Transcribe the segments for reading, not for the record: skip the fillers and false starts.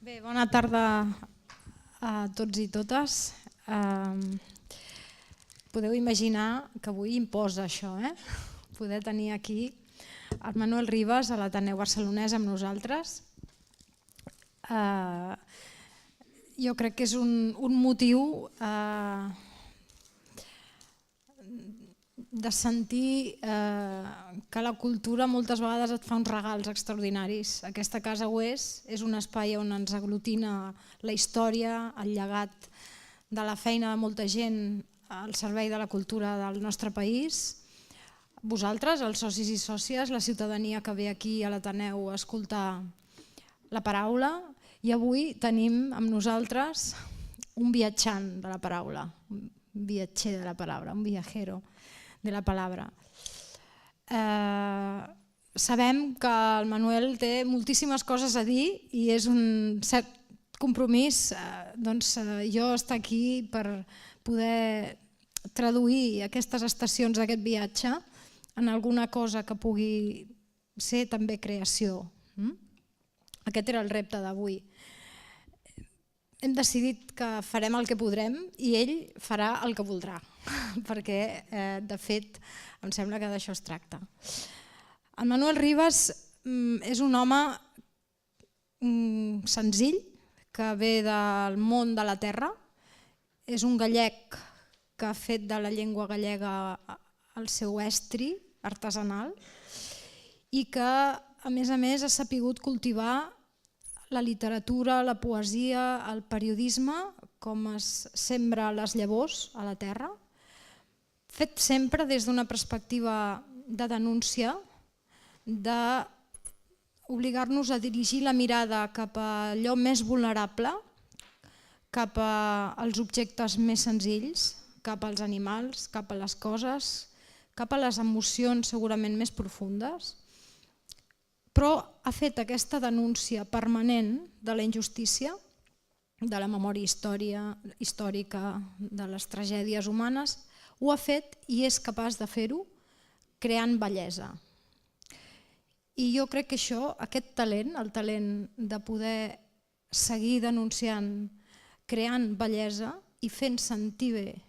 Bé, bona tarda a tots i totes. Podeu imaginar que avui imposa això, poder tenir aquí el Manuel Rivas a l'Ateneu Barcelonès amb nosaltres. Jo crec que és un motiu de sentir que la cultura moltes vegades et fa uns regals extraordinaris. Aquesta casa ho és un espai on ens aglutina la història, el llegat de la feina de molta gent al servei de la cultura del nostre país. Vosaltres, els socis i sòcies, la ciutadania que ve aquí a l'Ateneu a escoltar la paraula, i avui tenim amb nosaltres un viatjant de la paraula, un viatger de la paraula, un viajero de la paraula. Sabem que el Manuel té moltíssimes coses a dir i és un cert compromís jo estar aquí per poder traduir aquestes estacions d'aquest viatge en alguna cosa que pugui ser també creació. Aquest era el repte d'avui. Hem decidit que farem el que podrem i ell farà el que voldrà, perquè de fet em sembla que d'això es tracta. El Manuel Rivas és un home senzill que ve del món de la terra, és un gallec que ha fet de la llengua gallega el seu estri artesanal i que a més ha sapigut cultivar la literatura, la poesia, el periodisme, com es sembra les llavors a la terra, fet sempre des d'una perspectiva de denúncia, d'obligar-nos a dirigir la mirada cap a allò més vulnerable, cap als objectes més senzills, cap als animals, cap a les coses, cap a les emocions segurament més profundes, però ha fet aquesta denúncia permanent de la injustícia, de la memòria històrica, de les tragèdies humanes, ho ha fet i és capaç de fer-ho creant bellesa. I jo crec que això, aquest talent, el talent de poder seguir denunciant, creant bellesa i fent sentir bé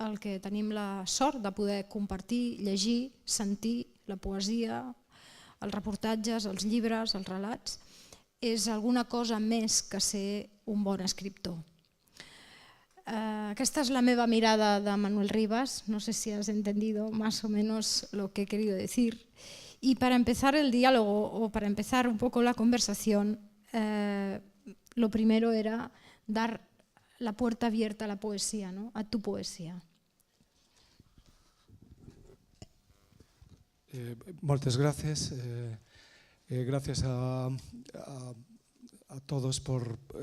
el que tenim la sort de poder compartir, llegir, sentir, la poesia, els reportatges, els llibres, els relats, és alguna cosa més que ser un bon escriptor. Aquesta es la meva mirada de Manuel Rivas, no sé si has entendido más o menos lo que he querido decir. Y para empezar el diálogo o para empezar un poco la conversación, lo primero era dar la puerta abierta a la poesía, ¿no? A tu poesía. Moltes gràcies. Gracias a todos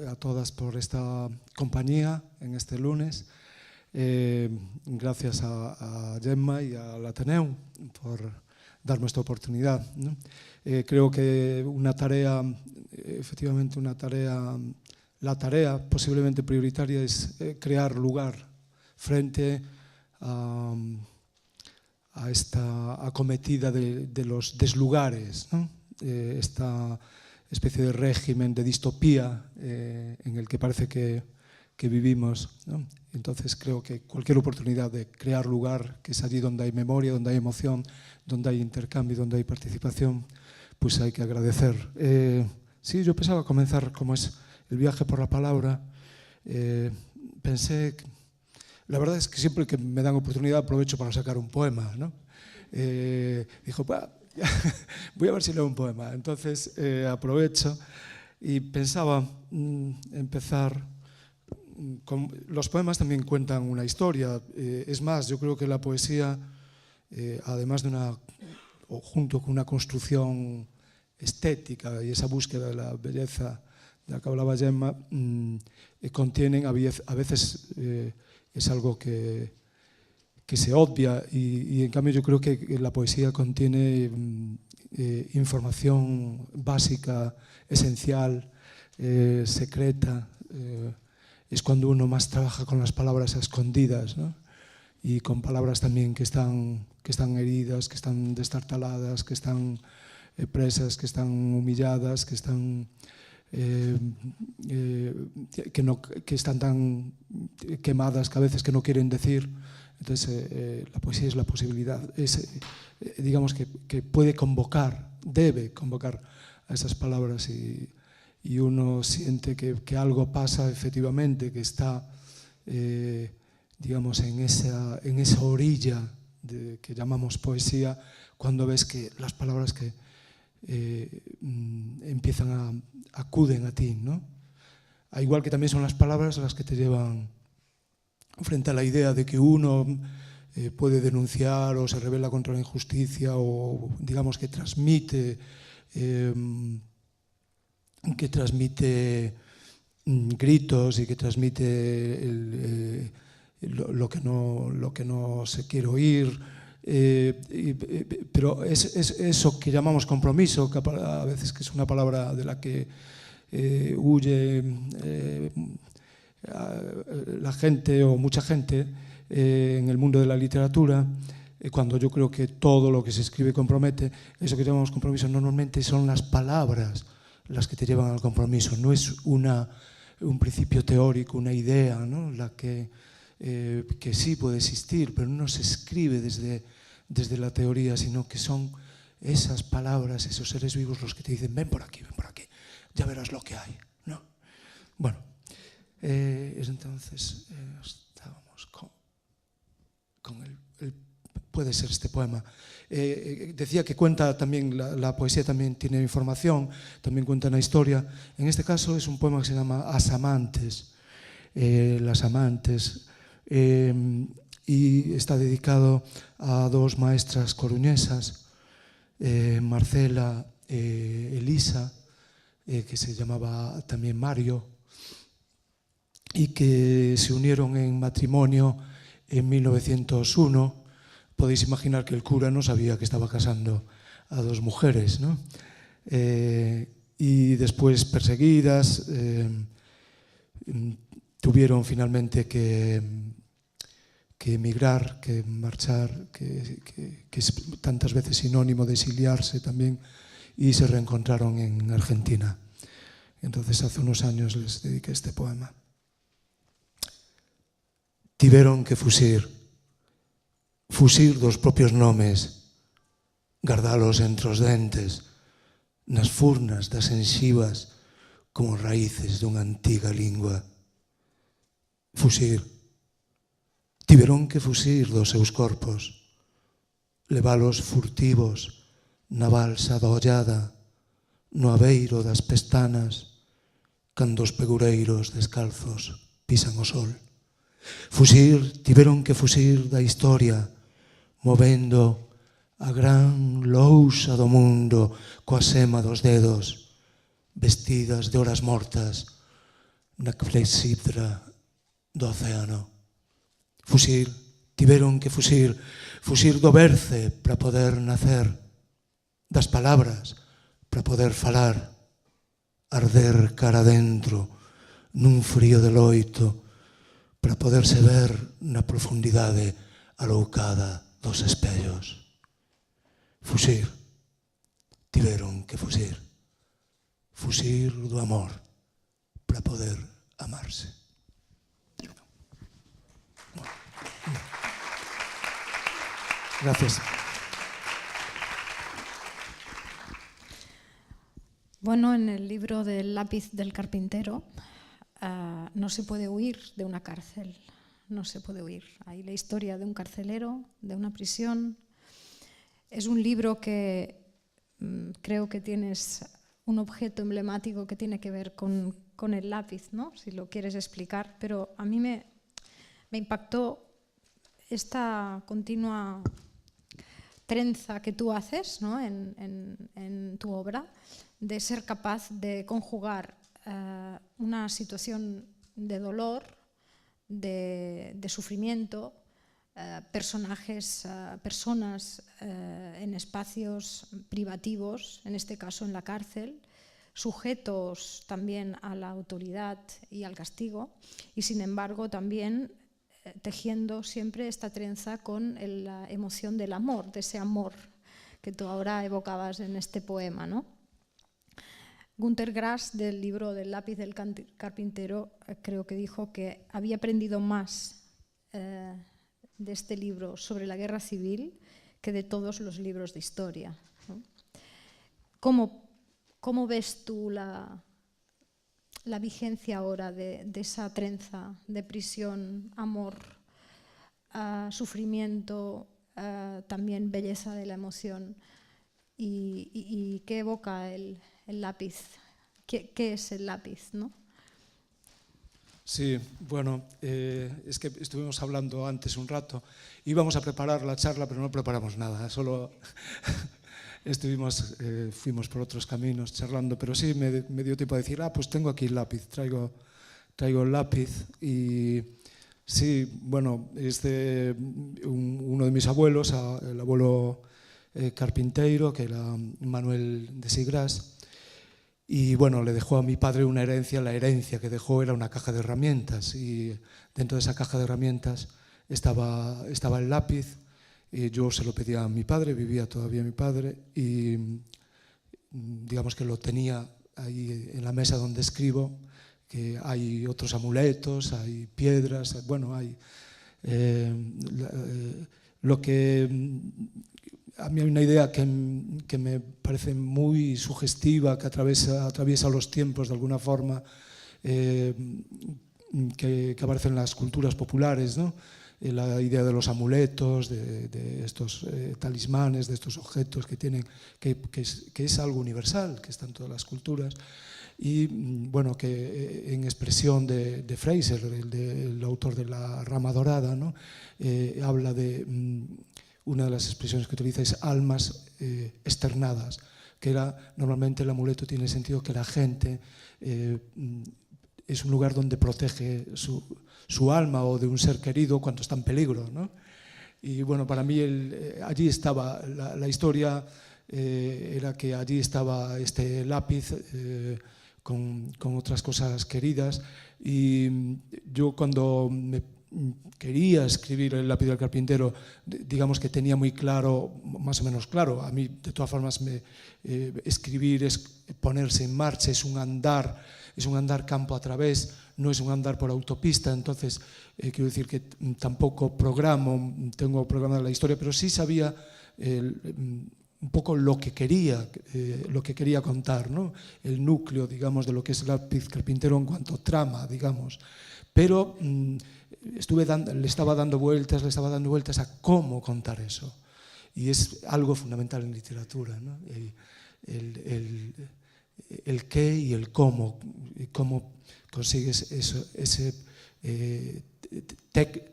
a todas por esta compañía en este lunes. Gracias a Gemma y al Ateneu por darme esta oportunidad. Creo que una tarea, efectivamente la tarea posiblemente prioritaria es crear lugar frente a esta acometida de los deslugares, esta especie de régimen de distopía en el que parece que vivimos. Entonces creo que cualquier oportunidad de crear lugar, que es allí donde hay memoria, donde hay emoción, donde hay intercambio, donde hay participación, pues hay que agradecer. Sí, yo pensaba comenzar, como es el viaje por la palabra, pensé... La verdad es que siempre que me dan oportunidad aprovecho para sacar un poema, ¿no? Dijo, voy a ver si leo un poema. Entonces aprovecho y pensaba empezar... Los poemas también cuentan una historia. Es más, yo creo que la poesía, además de junto con una construcción estética y esa búsqueda de la belleza de la que hablaba Gemma, contienen a veces... es algo que se obvia y en cambio yo creo que la poesía contiene información básica, esencial, secreta. Es cuando uno más trabaja con las palabras escondidas, ¿no? Y con palabras también que están heridas, que están destartaladas, que están presas, que están humilladas, que están que están tan quemadas que a veces que no quieren decir. Entonces la poesía es la posibilidad, digamos que puede convocar, debe convocar a esas palabras y uno siente que algo pasa efectivamente, que está digamos en esa orilla que llamamos poesía, cuando ves que las palabras que acuden a ti, ¿no? Al igual que también son las palabras las que te llevan frente a la idea de que uno puede denunciar o se rebela contra la injusticia o digamos que transmite gritos y que transmite lo que no se quiere oír, pero es eso que llamamos compromiso, que a veces que es una palabra de la que huye la gente o mucha gente en el mundo de la literatura, cuando yo creo que todo lo que se escribe compromete. Eso que llamamos compromiso normalmente son las palabras las que te llevan al compromiso, no es un principio teórico, una idea, ¿no? La que sí puede existir, pero no se escribe desde la teoría, sino que son esas palabras, esos seres vivos los que te dicen ven por aquí, ya verás lo que hay, ¿no? Bueno, entonces estábamos con puede ser este poema. Decía que cuenta también, la poesía también tiene información, también cuenta una historia. En este caso es un poema que se llama As amantes, las amantes, y está dedicado a dos maestras coruñesas, Marcela Elisa, que se llamaba también Mario, y que se unieron en matrimonio en 1901. Podéis imaginar que el cura no sabía que estaba casando a dos mujeres, ¿no? Y después perseguidas, tuvieron finalmente que emigrar, que marchar, que es tantas veces sinónimo de exiliarse también, y se reencontraron en Argentina. Entonces hace unos años les dediqué este poema. Tiveron que fusir dos propios nomes, gardalos entre os dentes, nas furnas das enxivas como raíces dunha antiga lingua. Tiveron que fusir dos seus corpos, levalos furtivos na balsa da ollada, no abeiro das pestanas, cando os pegureiros descalzos pisan o sol. Tiveron que fusir da historia, movendo a gran lousa do mundo coa sema dos dedos, vestidas de horas mortas na clepsidra do océano. Tiveron que fusir do berce para poder nacer, das palabras para poder falar, arder cara dentro nun frío de loito, para poderse ver na profundidade aloucada dos espellos. Tiveron que fusir do amor para poder amarse. Gracias. Bueno, en el libro del lápiz del carpintero no se puede huir de una cárcel, no se puede huir. Hay la historia de un carcelero, de una prisión. Es un libro que creo que tienes un objeto emblemático que tiene que ver con el lápiz, ¿no? Si lo quieres explicar, pero a mí me impactó esta continua trenza que tú haces, ¿no? en tu obra, de ser capaz de conjugar una situación de dolor, de sufrimiento, personas en espacios privativos, en este caso en la cárcel, sujetos también a la autoridad y al castigo, y sin embargo también tejiendo siempre esta trenza con la emoción del amor, de ese amor que tú ahora evocabas en este poema, ¿no? Günter Grass, del libro del lápiz del carpintero, creo que dijo que había aprendido más de este libro sobre la guerra civil que de todos los libros de historia, ¿no? ¿Cómo ves tú la vigencia ahora de esa trenza de prisión, amor, sufrimiento, también belleza de la emoción? ¿Y qué evoca el lápiz? ¿Qué es el lápiz, no? Sí, bueno, es que estuvimos hablando antes un rato. Íbamos a preparar la charla, pero no preparamos nada. Solo fuimos por otros caminos charlando, pero sí me dio tiempo a decir, pues tengo aquí el lápiz, traigo el lápiz. Y sí, bueno, es de uno de mis abuelos, el abuelo carpintero, que era Manuel de Sigras. Y bueno, le dejó a mi padre una herencia. La herencia que dejó era una caja de herramientas, y dentro de esa caja de herramientas estaba el lápiz. Y yo se lo pedía a mi padre, vivía todavía mi padre, y digamos que lo tenía ahí en la mesa donde escribo, que hay otros amuletos, hay piedras, bueno, hay lo que a mí hay una idea que me parece muy sugestiva, que atraviesa los tiempos de alguna forma, que aparece en las culturas populares, ¿no? La idea de los amuletos, de estos talismanes, de estos objetos que es algo universal, que está en todas las culturas. Y bueno, que en expresión de Fraser, el autor de La rama dorada, ¿no? Habla de una de las expresiones que utiliza es almas externadas, que normalmente el amuleto tiene el sentido que la gente es un lugar donde protege su alma o de un ser querido cuando está en peligro, ¿no? Y bueno, para mí allí estaba la historia, era que allí estaba este lápiz con otras cosas queridas, y yo cuando me quería escribir El lápiz del carpintero, digamos que tenía muy claro, más o menos claro, a mí de todas formas escribir es ponerse en marcha, es un andar campo a través, no es un andar por autopista. Entonces quiero decir que tampoco tengo programada la historia, pero sí sabía un poco lo que quería contar, ¿no? El núcleo, digamos, de lo que es El lápiz carpintero en cuanto a trama, digamos. Pero le estaba dando vueltas a cómo contar eso. Y es algo fundamental en literatura, ¿no? El qué y el cómo. Y cómo consigues eso, ese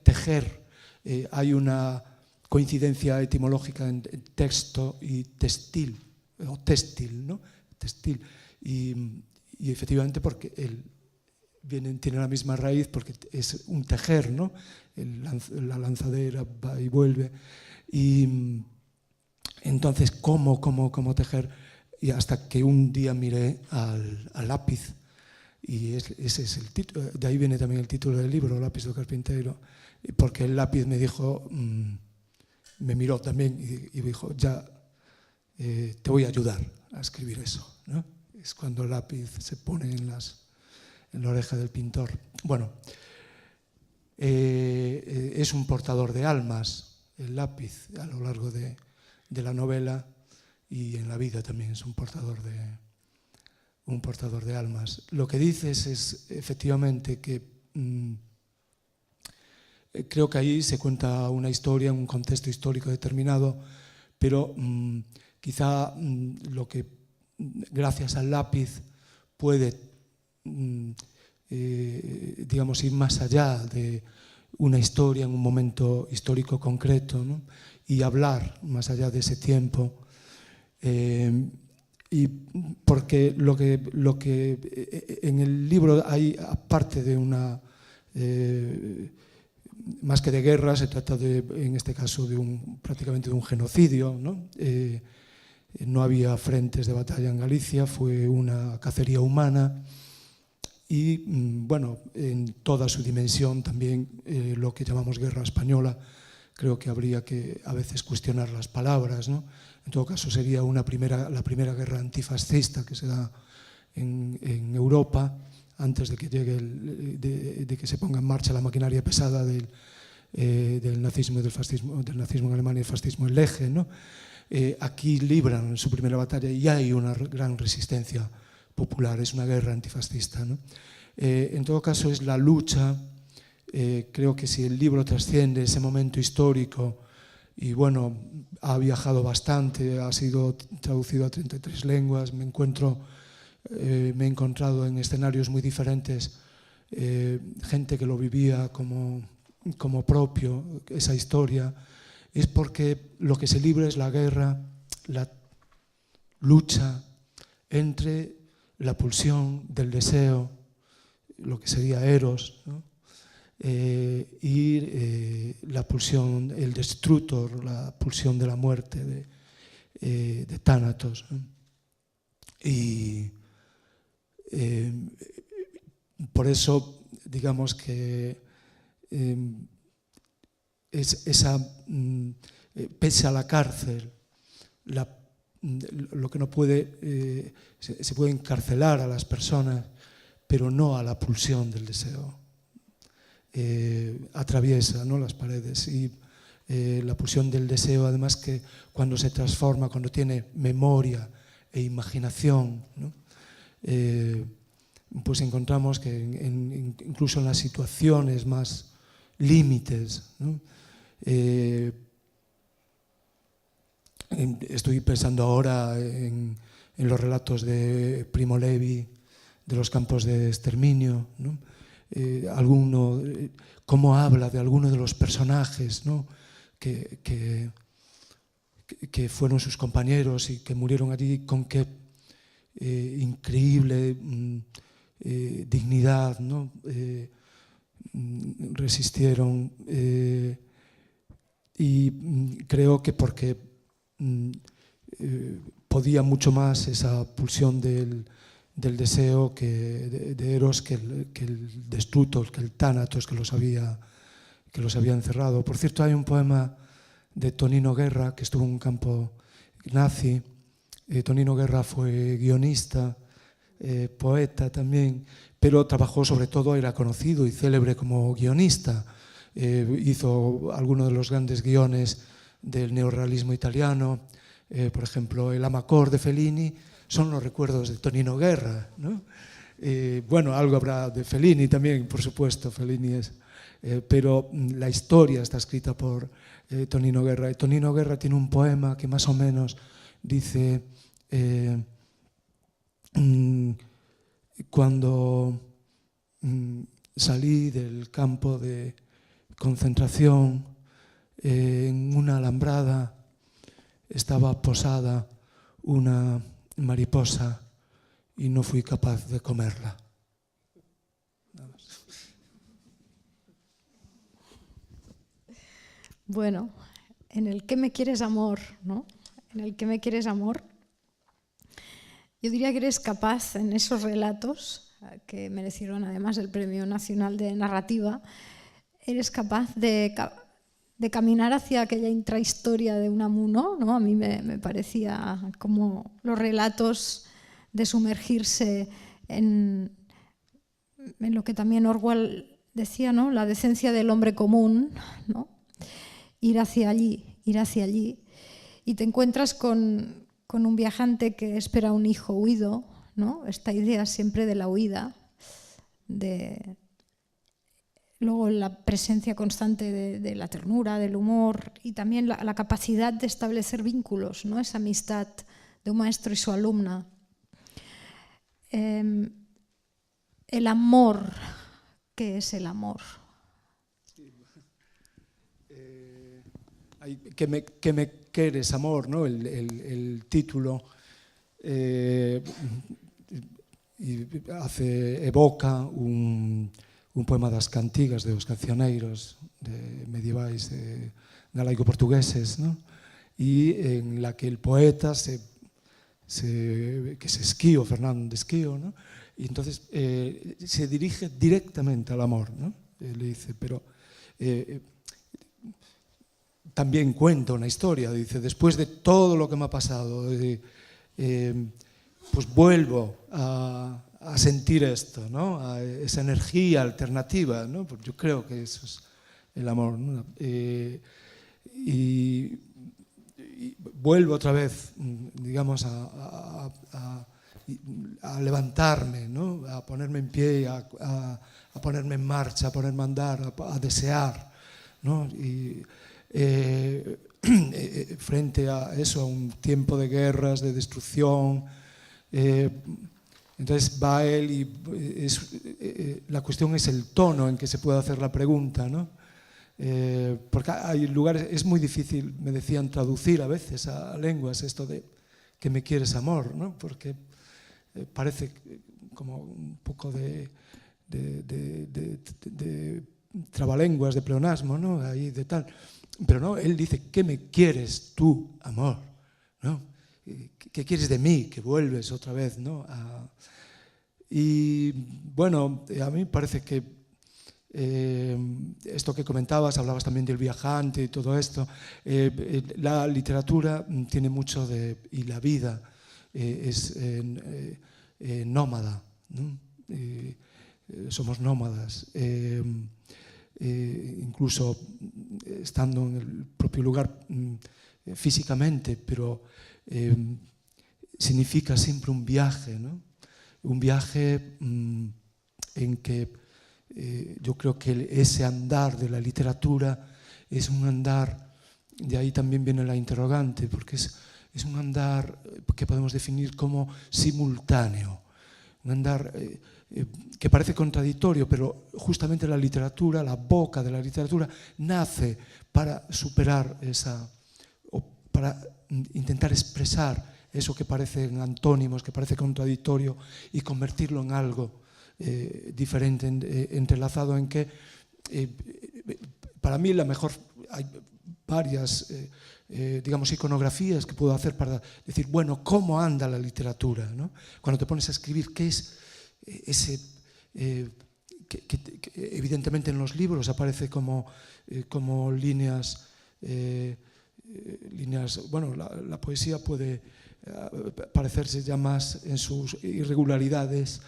tejer. Hay una coincidencia etimológica en texto y textil, o textil, ¿no? Textil. Y efectivamente porque tiene la misma raíz, porque es un tejer, ¿no? La lanzadera va y vuelve. Y entonces, ¿cómo tejer? Y hasta que un día miré al lápiz, y ese es el título. De ahí viene también el título del libro, Lápiz del carpintero, porque el lápiz me dijo, me miró también y dijo, ya te voy a ayudar a escribir eso, ¿no? Es cuando el lápiz se pone en la oreja del pintor. Bueno, es un portador de almas, el lápiz, a lo largo de la novela, y en la vida también es un portador de almas. Lo que dices es efectivamente que creo que ahí se cuenta una historia en un contexto histórico determinado, pero quizá lo que gracias al lápiz puede digamos, ir más allá de una historia en un momento histórico concreto, ¿no? Y hablar más allá de ese tiempo. Y porque lo que en el libro hay, aparte de una más que de guerra, se trata en este caso prácticamente de un genocidio, ¿no? No había frentes de batalla en Galicia, fue una cacería humana. Y bueno, en toda su dimensión también lo que llamamos guerra española, creo que habría que a veces cuestionar las palabras, ¿no? En todo caso sería la primera guerra antifascista que se da en Europa, antes de que llegue de que se ponga en marcha la maquinaria pesada del nazismo y del fascismo, del nazismo en Alemania y el fascismo en el eje, ¿no? Aquí libran su primera batalla y hay una gran resistencia popular, es una guerra antifascista, ¿no? En todo caso es la lucha, creo que si el libro trasciende ese momento histórico y bueno, ha viajado bastante, ha sido traducido a 33 lenguas, me he encontrado en escenarios muy diferentes, gente que lo vivía como propio, esa historia, es porque lo que se libra es la guerra, la lucha entre la pulsión del deseo, lo que sería Eros, ¿no? Y la pulsión, el destructor, la pulsión de la muerte, de Thanatos, ¿no? Y por eso, digamos que pese a la cárcel, lo que no puede, se puede encarcelar a las personas, pero no a la pulsión del deseo. Atraviesa, ¿no?, las paredes y la pulsión del deseo, además, que cuando se transforma, cuando tiene memoria e imaginación, ¿no?, pues encontramos que incluso en las situaciones más límites, ¿no? Estoy pensando ahora en los relatos de Primo Levi, de los campos de exterminio, ¿no? Cómo habla de alguno de los personajes, ¿no?, que fueron sus compañeros y que murieron allí, con qué increíble dignidad, ¿no?, resistieron, y creo que porque podía mucho más esa pulsión del deseo de Eros que el destructor, que el Thanatos que los había encerrado. Por cierto, hay un poema de Tonino Guerra, que estuvo en un campo nazi. Tonino Guerra fue guionista, poeta también, pero trabajó, sobre todo, era conocido y célebre como guionista. Hizo algunos de los grandes guiones del neorrealismo italiano, por ejemplo, el Amacor de Fellini son los recuerdos de Tonino Guerra, ¿no? Bueno, algo habrá de Fellini también, por supuesto, Fellini es, pero la historia está escrita por Tonino Guerra. Y Tonino Guerra tiene un poema que más o menos dice: cuando salí del campo de concentración, en una alambrada estaba posada una mariposa y no fui capaz de comerla. Nada más. Bueno, en el ¿qué me quieres, amor?, ¿no? En el ¿qué me quieres, amor?, yo diría que eres capaz, en esos relatos que merecieron además el Premio Nacional de Narrativa, eres capaz de caminar hacia aquella intrahistoria de Unamuno, ¿no? A mí me parecía como los relatos de sumergirse en lo que también Orwell decía, ¿no?, la decencia del hombre común, ¿no? Ir hacia allí, y te encuentras con un viajante que espera un hijo huido, ¿no? Esta idea siempre de la huida, luego la presencia constante de la ternura, del humor, y también la capacidad de establecer vínculos, ¿no?, esa amistad de un maestro y su alumna. El amor, ¿qué es el amor? ¿Qué me quieres, amor?, ¿no? El título evoca un poema das cantigas, dos cancioneiros medievais galaico-portugueses, ¿no? Y en la que el poeta que es Esquío, Fernando de Esquío, ¿no? Y entonces se dirige directamente al amor, ¿no? Le dice, pero también cuenta una historia, dice: después de todo lo que me ha pasado, pues vuelvo a sentir esto, ¿no? A esa energía alternativa, ¿no? Pues yo creo que eso es el amor, ¿no? Y vuelvo otra vez, digamos, a levantarme, ¿no? A ponerme en pie, a ponerme en marcha, a ponerme a andar, a desear, ¿no? Y frente a eso, a un tiempo de guerras, de destrucción, entonces va él y la cuestión es el tono en que se puede hacer la pregunta, ¿no? Porque hay lugares, es muy difícil, me decían, traducir a veces a lenguas esto de que me quieres amor, ¿no? Porque parece como un poco de trabalenguas, de pleonasmo, ¿no? Ahí de tal. Pero no, él dice, ¿qué me quieres tú, amor? ¿No? ¿Qué quieres de mí? Que vuelves otra vez, ¿no? Y bueno, a mí me parece que esto que comentabas, hablabas también del viajante y todo esto, la literatura tiene mucho de, y la vida es nómada, ¿no? Somos nómadas, incluso estando en el propio lugar físicamente, pero significa siempre un viaje, ¿no? Un viaje en que yo creo que ese andar de la literatura es un andar, de ahí también viene la interrogante, porque es un andar que podemos definir como simultáneo, un andar que parece contradictorio, pero justamente la literatura, la boca de la literatura, nace para superar esa, o para intentar expresar eso que parecen antónimos, que parece contradictorio, y convertirlo en algo diferente, entrelazado, en que para mí la mejor, hay varias digamos iconografías que puedo hacer para decir, bueno, ¿cómo anda la literatura, ¿no? Cuando te pones a escribir, ¿qué es ese que evidentemente en los libros aparece como líneas, bueno, la poesía puede parecerse ya más en sus irregularidades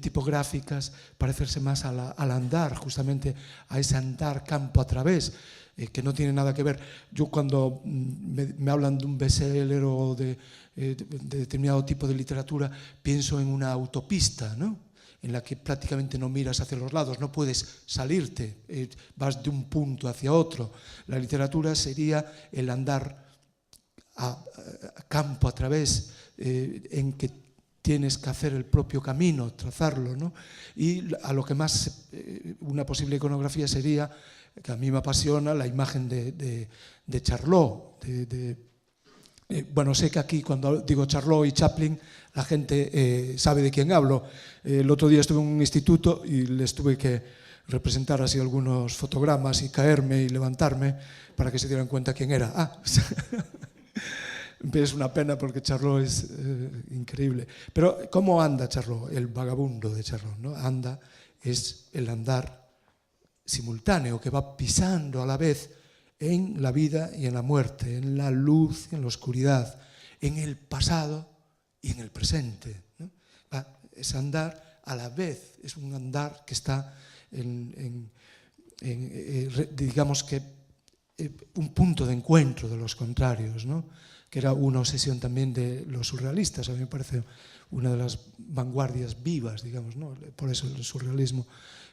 tipográficas, parecerse más al andar, justamente a ese andar campo a través, que no tiene nada que ver. Yo cuando me hablan de un bestseller o de determinado tipo de literatura, pienso en una autopista, ¿no? En la que prácticamente no miras hacia los lados, no puedes salirte, vas de un punto hacia otro. La literatura sería el andar a campo a través, en que tienes que hacer el propio camino, trazarlo, ¿no? Y a lo que más, una posible iconografía sería, que a mí me apasiona, la imagen de Charlot. Bueno, sé que aquí cuando digo Charlot y Chaplin, la gente sabe de quién hablo. El otro día estuve en un instituto y les tuve que representar así algunos fotogramas y caerme y levantarme para que se dieran cuenta quién era. Es una pena porque Charlot es increíble. Pero ¿cómo anda Charlot? El vagabundo de Charlot, ¿no? Anda, es el andar simultáneo que va pisando a la vez en la vida y en la muerte, en la luz y en la oscuridad, en el pasado y en el presente, ¿no? Es andar a la vez, es un andar que está digamos que un punto de encuentro de los contrarios, ¿no? Que era una obsesión también de los surrealistas. A mí me parece una de las vanguardias vivas, digamos, ¿no? Por eso el surrealismo,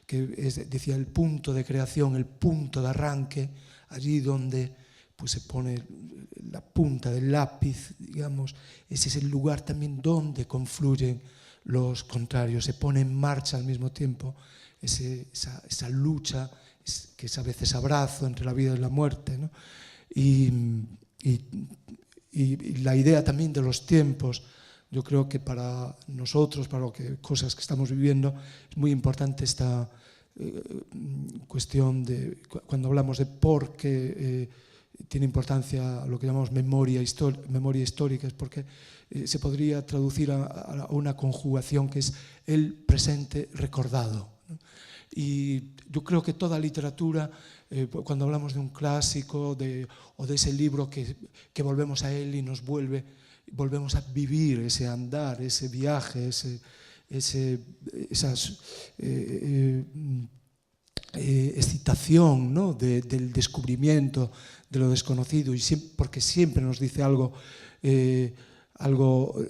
que decía el punto de creación, el punto de arranque, allí donde pues, se pone la punta del lápiz, digamos, ese es el lugar también donde confluyen los contrarios, se pone en marcha al mismo tiempo esa lucha, que es a veces abrazo entre la vida y la muerte, ¿no? Y la idea también de los tiempos, yo creo que para nosotros, para cosas que estamos viviendo, es muy importante esta cuestión de cuando hablamos de por qué tiene importancia lo que llamamos memoria histórica, es porque se podría traducir a una conjugación que es el presente recordado, ¿no? Y yo creo que toda literatura, cuando hablamos de un clásico o de ese libro que volvemos a él y nos vuelve, volvemos a vivir ese andar, ese viaje, esa excitación, ¿no? del descubrimiento de lo desconocido, y porque siempre nos dice algo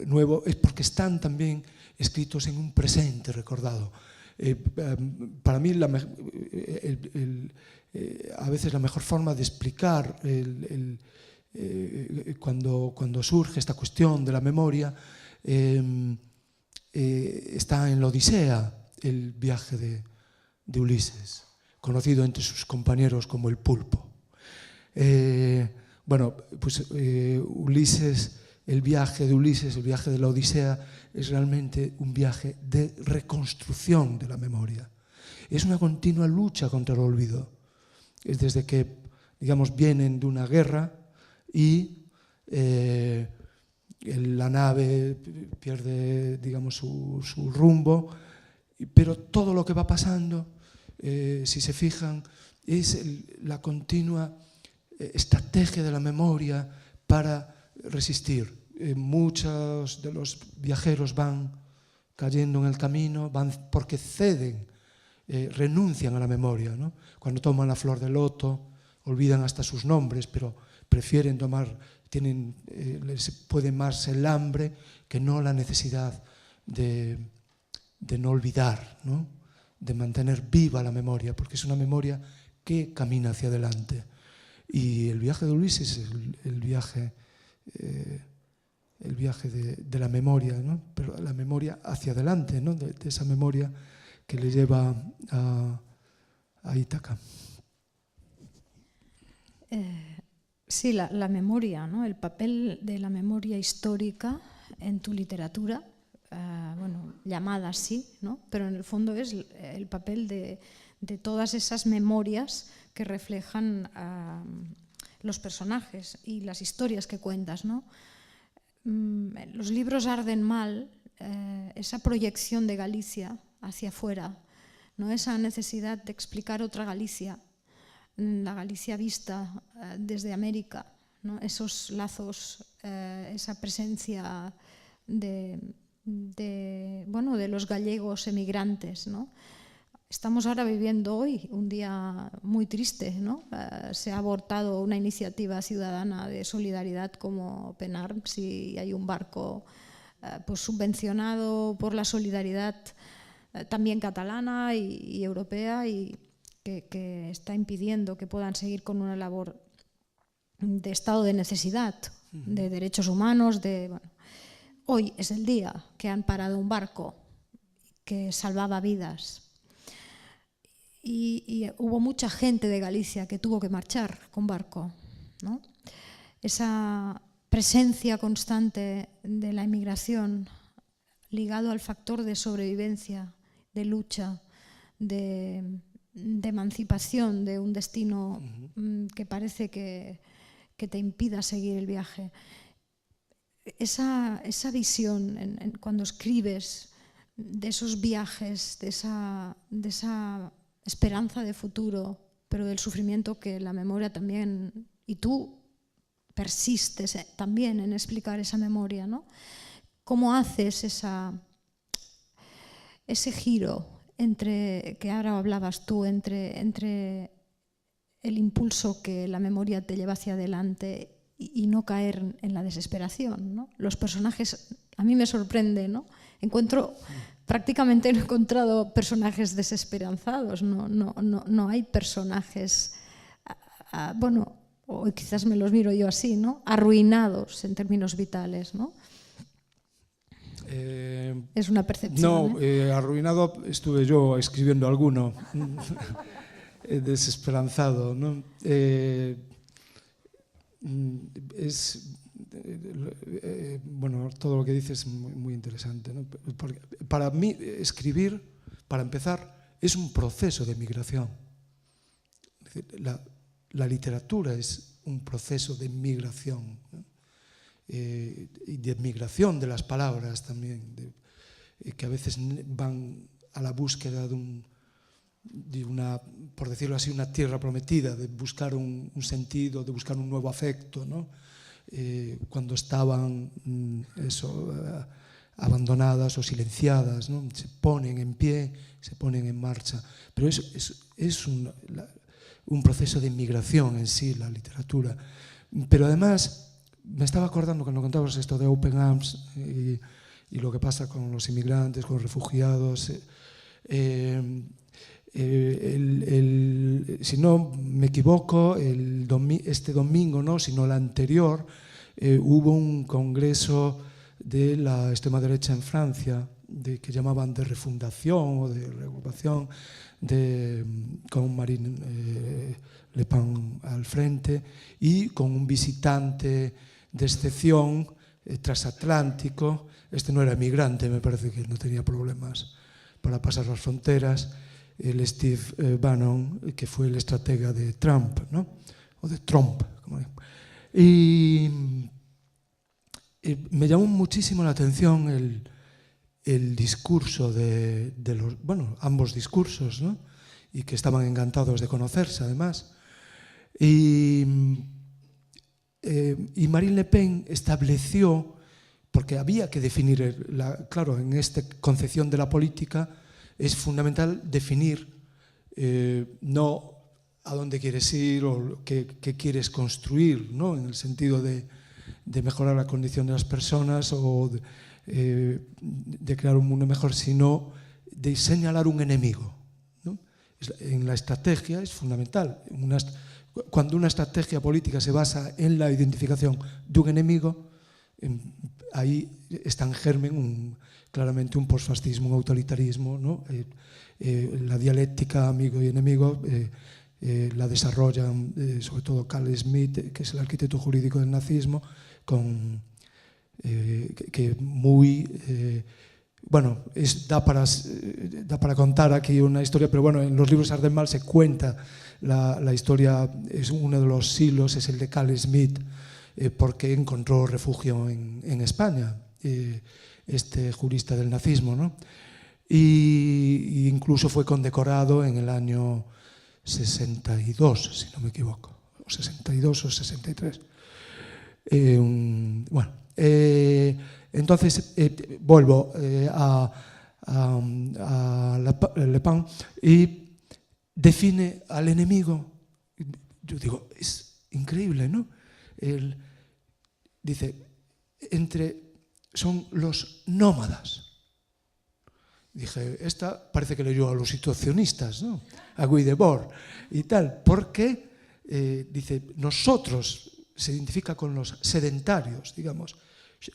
nuevo, es porque están también escritos en un presente recordado. Para mí a veces la mejor forma de explicar cuando surge esta cuestión de la memoria está en la Odisea, el viaje de Ulises, conocido entre sus compañeros como el pulpo. Bueno, pues Ulises, el viaje de Ulises, el viaje de la Odisea, es realmente un viaje de reconstrucción de la memoria. Es una continua lucha contra el olvido. Es desde que, digamos, vienen de una guerra y la nave pierde, digamos, su rumbo, pero todo lo que va pasando, si se fijan, es la continua estrategia de la memoria para resistir. Muchos de los viajeros van cayendo en el camino, van porque ceden, renuncian a la memoria, ¿no? Cuando toman la flor de loto, olvidan hasta sus nombres, pero prefieren tomar, les puede más el hambre que no la necesidad de no olvidar, ¿no? De mantener viva la memoria, porque es una memoria que camina hacia adelante. Y el viaje de Ulises es el viaje de la memoria, ¿no? Pero la memoria hacia adelante, ¿no? De esa memoria que le lleva a Ítaca. Sí, la memoria, ¿no? El papel de la memoria histórica en tu literatura, bueno, llamada así, ¿no? Pero en el fondo es el papel de todas esas memorias que reflejan los personajes y las historias que cuentas, ¿no? Los libros arden mal, esa proyección de Galicia hacia afuera, ¿no? Esa necesidad de explicar otra Galicia, la Galicia vista desde América, ¿no? Esos lazos, esa presencia de los gallegos emigrantes, ¿no? Estamos ahora viviendo hoy un día muy triste, ¿no? Se ha abortado una iniciativa ciudadana de solidaridad como PENAR, si hay un barco pues subvencionado por la solidaridad también catalana y europea, y que está impidiendo que puedan seguir con una labor de estado de necesidad, de derechos humanos. Hoy es el día que han parado un barco que salvaba vidas. Y hubo mucha gente de Galicia que tuvo que marchar con barco, ¿no? Esa presencia constante de la inmigración ligado al factor de sobrevivencia, de lucha, de emancipación de un destino que parece que te impida seguir el viaje. Esa visión cuando escribes de esos viajes, de esa esperanza de futuro, pero del sufrimiento que la memoria también, y tú persistes también en explicar esa memoria, ¿no? ¿Cómo haces ese giro entre, que ahora hablabas tú, entre el impulso que la memoria te lleva hacia adelante y no caer en la desesperación, ¿no? Los personajes, a mí me sorprende, ¿no? Prácticamente no he encontrado personajes desesperanzados, no hay personajes, bueno, o quizás me los miro yo así, ¿no? Arruinados en términos vitales, ¿no? Es una percepción. No, arruinado estuve yo escribiendo alguno, desesperanzado, ¿no? Bueno, todo lo que dices es muy, muy interesante, ¿no? Porque para mí, escribir, para empezar, es un proceso de migración. Es decir, la literatura es un proceso de migración, ¿no? Y de migración de las palabras también, que a veces van a la búsqueda de una, por decirlo así, una tierra prometida, de buscar un sentido, de buscar un nuevo afecto, ¿no? cuando estaban abandonadas o silenciadas, ¿no? Se ponen en pie, se ponen en marcha. Pero es un proceso de inmigración en sí, la literatura. Pero además, me estaba acordando cuando contabas esto de Open Arms y lo que pasa con los inmigrantes, con los refugiados. Si no me equivoco, este domingo, no, sino el anterior, hubo un congreso de la extrema derecha en Francia, que llamaban de refundación o de reagrupación, con Marine Le Pen al frente y con un visitante de excepción transatlántico. Este no era migrante, me parece que no tenía problemas para pasar las fronteras, el Steve Bannon, que fue el estratega de Trump, ¿no? O de Trump, como digo. Y me llamó muchísimo la atención el discurso de los, bueno, ambos discursos, ¿no? Y que estaban encantados de conocerse, además. Y Marine Le Pen estableció, porque había que definir, claro, en esta concepción de la política es fundamental definir no a dónde quieres ir o qué quieres construir, ¿no? En el sentido de mejorar la condición de las personas o de crear un mundo mejor, sino de señalar un enemigo, ¿no? En la estrategia es fundamental. Cuando una estrategia política se basa en la identificación de un enemigo, ahí está en germen claramente un posfascismo, un autoritarismo, ¿no? La dialéctica amigo y enemigo la desarrollan sobre todo Carl Schmitt, que es el arquitecto jurídico del nazismo, que muy... bueno, da para contar aquí una historia, pero bueno, en los libros Ardenmal se cuenta la historia, es uno de los siglos, es el de Carl Schmitt, porque encontró refugio en España, este jurista del nazismo, ¿no? Y incluso fue condecorado en el año 62, si no me equivoco, o 62 o 63. Bueno, entonces vuelvo a Le Pen y define al enemigo. Yo digo, es increíble, ¿no? Él dice, son los nómadas. Dije, esta parece que leyó a los situacionistas, ¿no? A Guy Debord y tal, porque dice, nosotros se identifica con los sedentarios, digamos,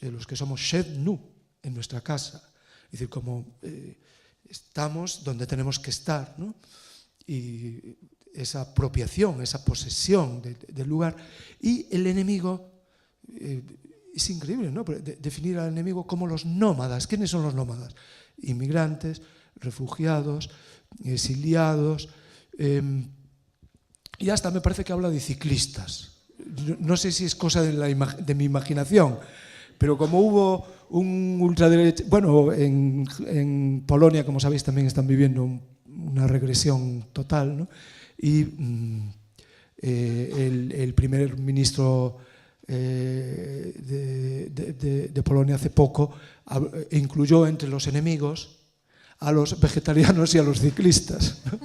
los que somos chez nous, en nuestra casa. Es decir, como estamos donde tenemos que estar, ¿no? Y esa apropiación, esa posesión del lugar. Y el enemigo, es increíble, ¿no? Definir al enemigo como los nómadas. ¿Quiénes son los nómadas? Inmigrantes, refugiados, exiliados. Y hasta me parece que habla de ciclistas. No sé si es cosa de mi imaginación, pero como hubo un ultraderecha... Bueno, en Polonia, como sabéis, también están viviendo una regresión total, ¿no? Y el primer ministro de Polonia hace poco incluyó entre los enemigos a los vegetarianos y a los ciclistas, ¿no?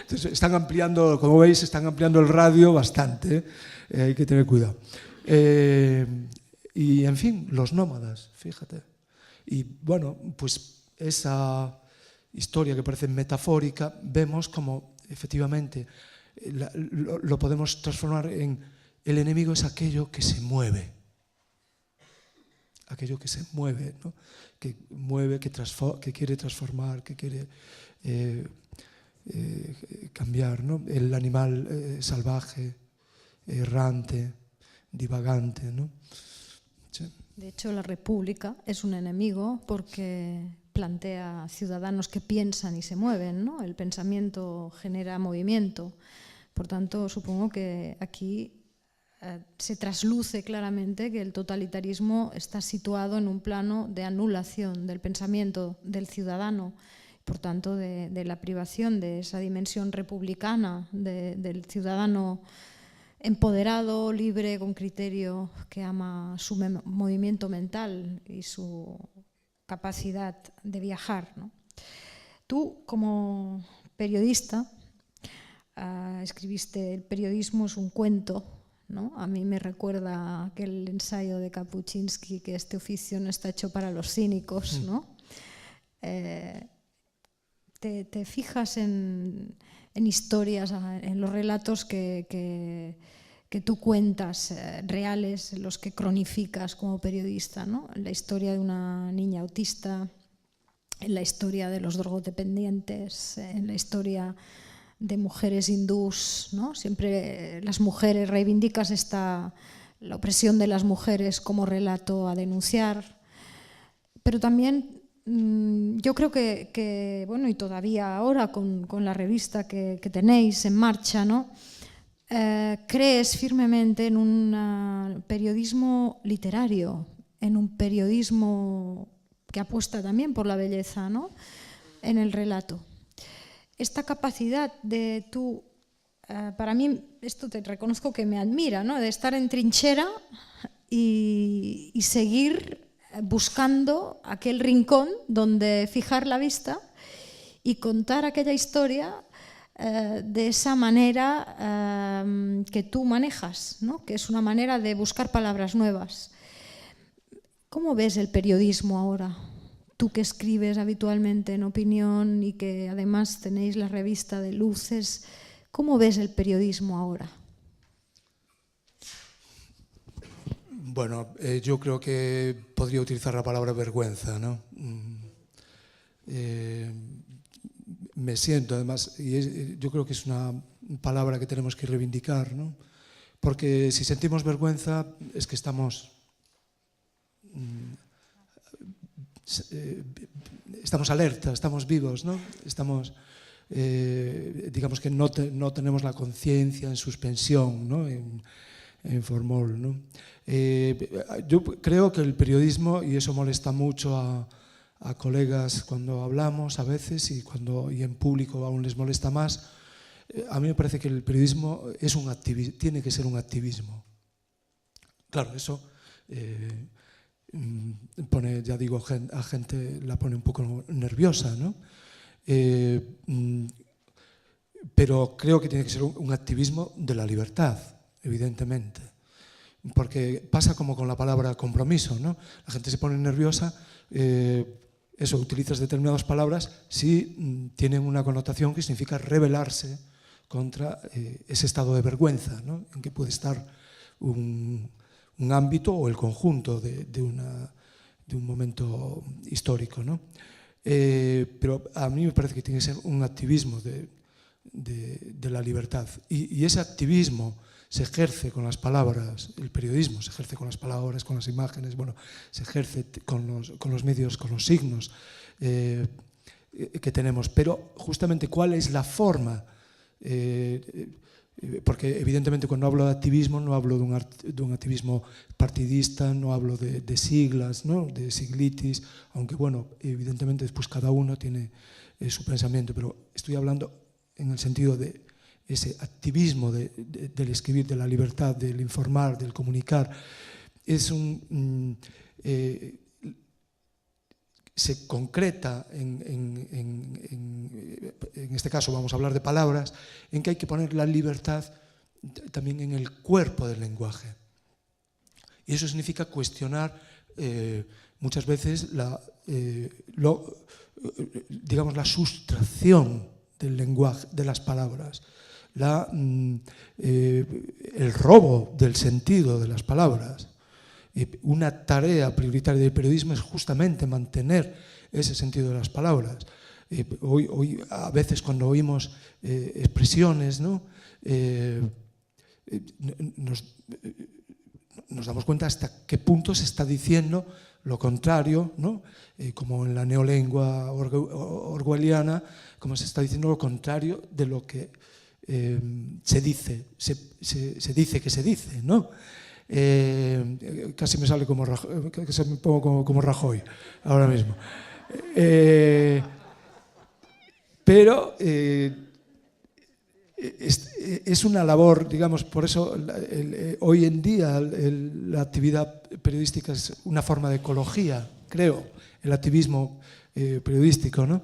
Entonces están ampliando, como veis, están ampliando el radio bastante, hay que tener cuidado. Y en fin, los nómadas, fíjate. Y bueno, pues esa historia que parece metafórica, vemos como efectivamente lo podemos transformar en el enemigo es aquello que se mueve. Aquello que se mueve, ¿no? Que mueve, que quiere transformar, que quiere cambiar, ¿no? El animal salvaje, errante, divagante, ¿no? Sí. De hecho, la República es un enemigo porque plantea ciudadanos que piensan y se mueven, ¿no? El pensamiento genera movimiento. Por tanto, supongo que aquí se trasluce claramente que el totalitarismo está situado en un plano de anulación del pensamiento del ciudadano, por tanto de la privación de esa dimensión republicana del ciudadano empoderado, libre, con criterio, que ama su movimiento mental y su capacidad de viajar, ¿no? Tú, como periodista, escribiste El periodismo es un cuento, ¿no? A mí me recuerda aquel ensayo de Kapuscinski, que este oficio no está hecho para los cínicos, ¿no? Te fijas en historias, en los relatos que tú cuentas, reales, los que cronificas como periodista, ¿no? En la historia de una niña autista, en la historia de los drogodependientes, en la historia de mujeres hindús, ¿no? Siempre las mujeres, reivindicas la opresión de las mujeres como relato a denunciar, pero también yo creo que bueno, y todavía ahora con la revista que tenéis en marcha, ¿no? Crees firmemente en un periodismo literario, en un periodismo que apuesta también por la belleza, ¿no? En el relato. Esta capacidad de tú, para mí, esto te reconozco que me admira, ¿no? De estar en trinchera y seguir buscando aquel rincón donde fijar la vista y contar aquella historia de esa manera que tú manejas, ¿no? Que es una manera de buscar palabras nuevas. ¿Cómo ves el periodismo ahora? Tú que escribes habitualmente en Opinión y que además tenéis la revista de Luces, ¿cómo ves el periodismo ahora? Bueno, yo creo que podría utilizar la palabra vergüenza, ¿no? Me siento, además, y yo creo que es una palabra que tenemos que reivindicar, ¿no? Porque si sentimos vergüenza es que estamos alerta, estamos vivos, ¿no? Estamos, digamos que no tenemos la conciencia en suspensión, ¿no? En formol, ¿no? Yo creo que el periodismo, y eso molesta mucho a colegas cuando hablamos a veces y en público aún les molesta más, a mí me parece que el periodismo tiene que ser un activismo. Claro, eso pone, ya digo, a gente la pone un poco nerviosa, ¿no? Pero creo que tiene que ser un activismo de la libertad, evidentemente. Porque pasa como con la palabra compromiso, ¿no? La gente se pone nerviosa, eso, utilizas determinadas palabras si tienen una connotación que significa rebelarse contra ese estado de vergüenza, ¿no? En que puede estar un ámbito o el conjunto de un momento histórico, ¿no? Pero a mí me parece que tiene que ser un activismo de la libertad. Y ese activismo se ejerce con las palabras, el periodismo se ejerce con las palabras, con las imágenes, bueno, se ejerce con los medios, con los signos que tenemos. Pero justamente, ¿cuál es la forma? Porque evidentemente cuando hablo de activismo no hablo de un activismo partidista, no hablo de siglas, ¿no? De siglitis, aunque bueno, evidentemente después cada uno tiene su pensamiento, pero estoy hablando en el sentido de ese activismo del escribir, de la libertad, del informar, del comunicar. Se concreta en este caso vamos a hablar de palabras, en que hay que poner la libertad también en el cuerpo del lenguaje. Y eso significa cuestionar muchas veces digamos, la sustracción del lenguaje, de las palabras, el robo del sentido de las palabras. Una tarea prioritaria del periodismo es justamente mantener ese sentido de las palabras. Hoy a veces cuando oímos expresiones, ¿no? Nos damos cuenta hasta qué punto se está diciendo lo contrario, ¿no? Como en la neolengua orwelliana, como se está diciendo lo contrario de lo que se dice que se dice, ¿no? Casi me sale casi me pongo como Rajoy ahora mismo. Pero es una labor, digamos, por eso hoy en día la actividad periodística es una forma de ecología, creo, el activismo periodístico, ¿no?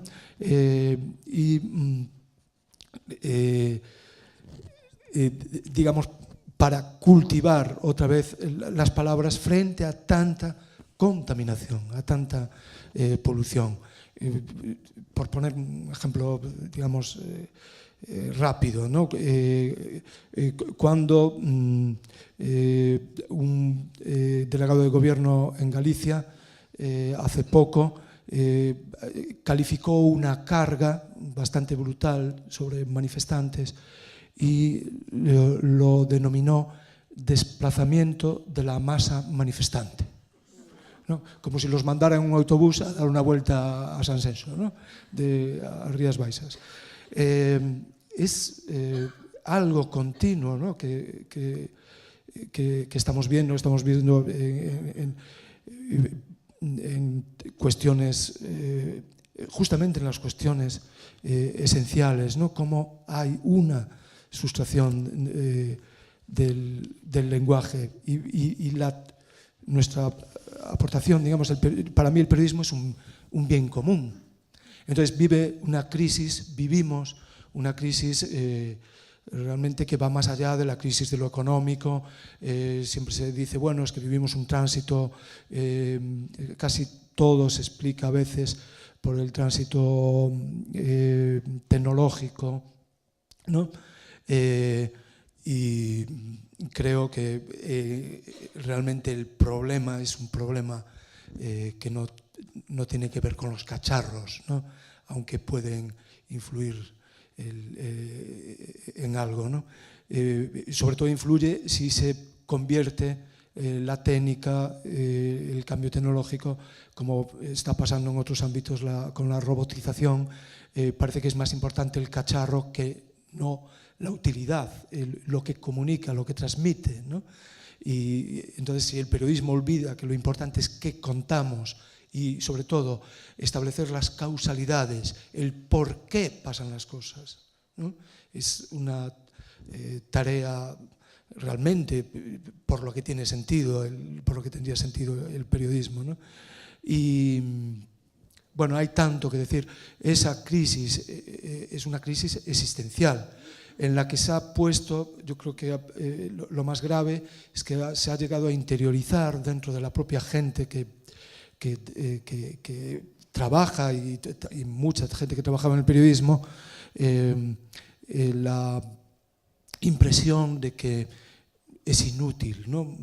Digamos, para cultivar otra vez las palabras frente a tanta contaminación, a tanta polución. Por poner un ejemplo, digamos, rápido, ¿no? Cuando un delegado de gobierno en Galicia hace poco calificó una carga bastante brutal sobre manifestantes y lo denominó desplazamiento de la masa manifestante, ¿no? Como si los mandara en un autobús a dar una vuelta a San Senso, ¿no? A Rías Baixas. Es algo continuo, ¿no? que estamos viendo en cuestiones, justamente en las cuestiones esenciales, ¿no? Cómo hay una sustracción del lenguaje y nuestra aportación, digamos, para mí el periodismo es un bien común. Entonces vivimos una crisis realmente que va más allá de la crisis de lo económico. Siempre se dice, bueno, es que vivimos un tránsito, casi todo se explica a veces por el tránsito tecnológico, ¿no? Y creo que realmente el problema es un problema que no tiene que ver con los cacharros, ¿no? Aunque pueden influir en algo, ¿no? Sobre todo influye si se convierte la técnica, el cambio tecnológico, como está pasando en otros ámbitos con la robotización. Parece que es más importante el cacharro que no la utilidad, lo que comunica, lo que transmite, ¿no? Y entonces, si el periodismo olvida que lo importante es qué contamos y, sobre todo, establecer las causalidades, el por qué pasan las cosas, ¿no? Es una tarea realmente por lo que tiene sentido, por lo que tendría sentido el periodismo, ¿no? Y bueno, hay tanto que decir. Esa crisis es una crisis existencial en la que se ha puesto, yo creo que lo más grave es que se ha llegado a interiorizar dentro de la propia gente que trabaja y mucha gente que trabajaba en el periodismo, la impresión de que es inútil, ¿no?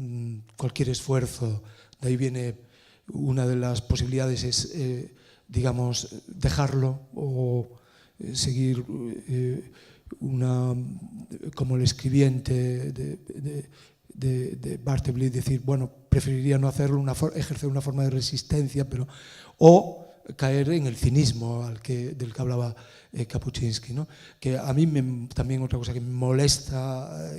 Cualquier esfuerzo. De ahí viene una de las posibilidades, es digamos, dejarlo o seguir como el escribiente de Bartleby, decir, bueno, preferiría no hacerlo, ejercer una forma de resistencia, o caer en el cinismo del que hablaba Kapuscinski, ¿no? Que a mí también otra cosa que me molesta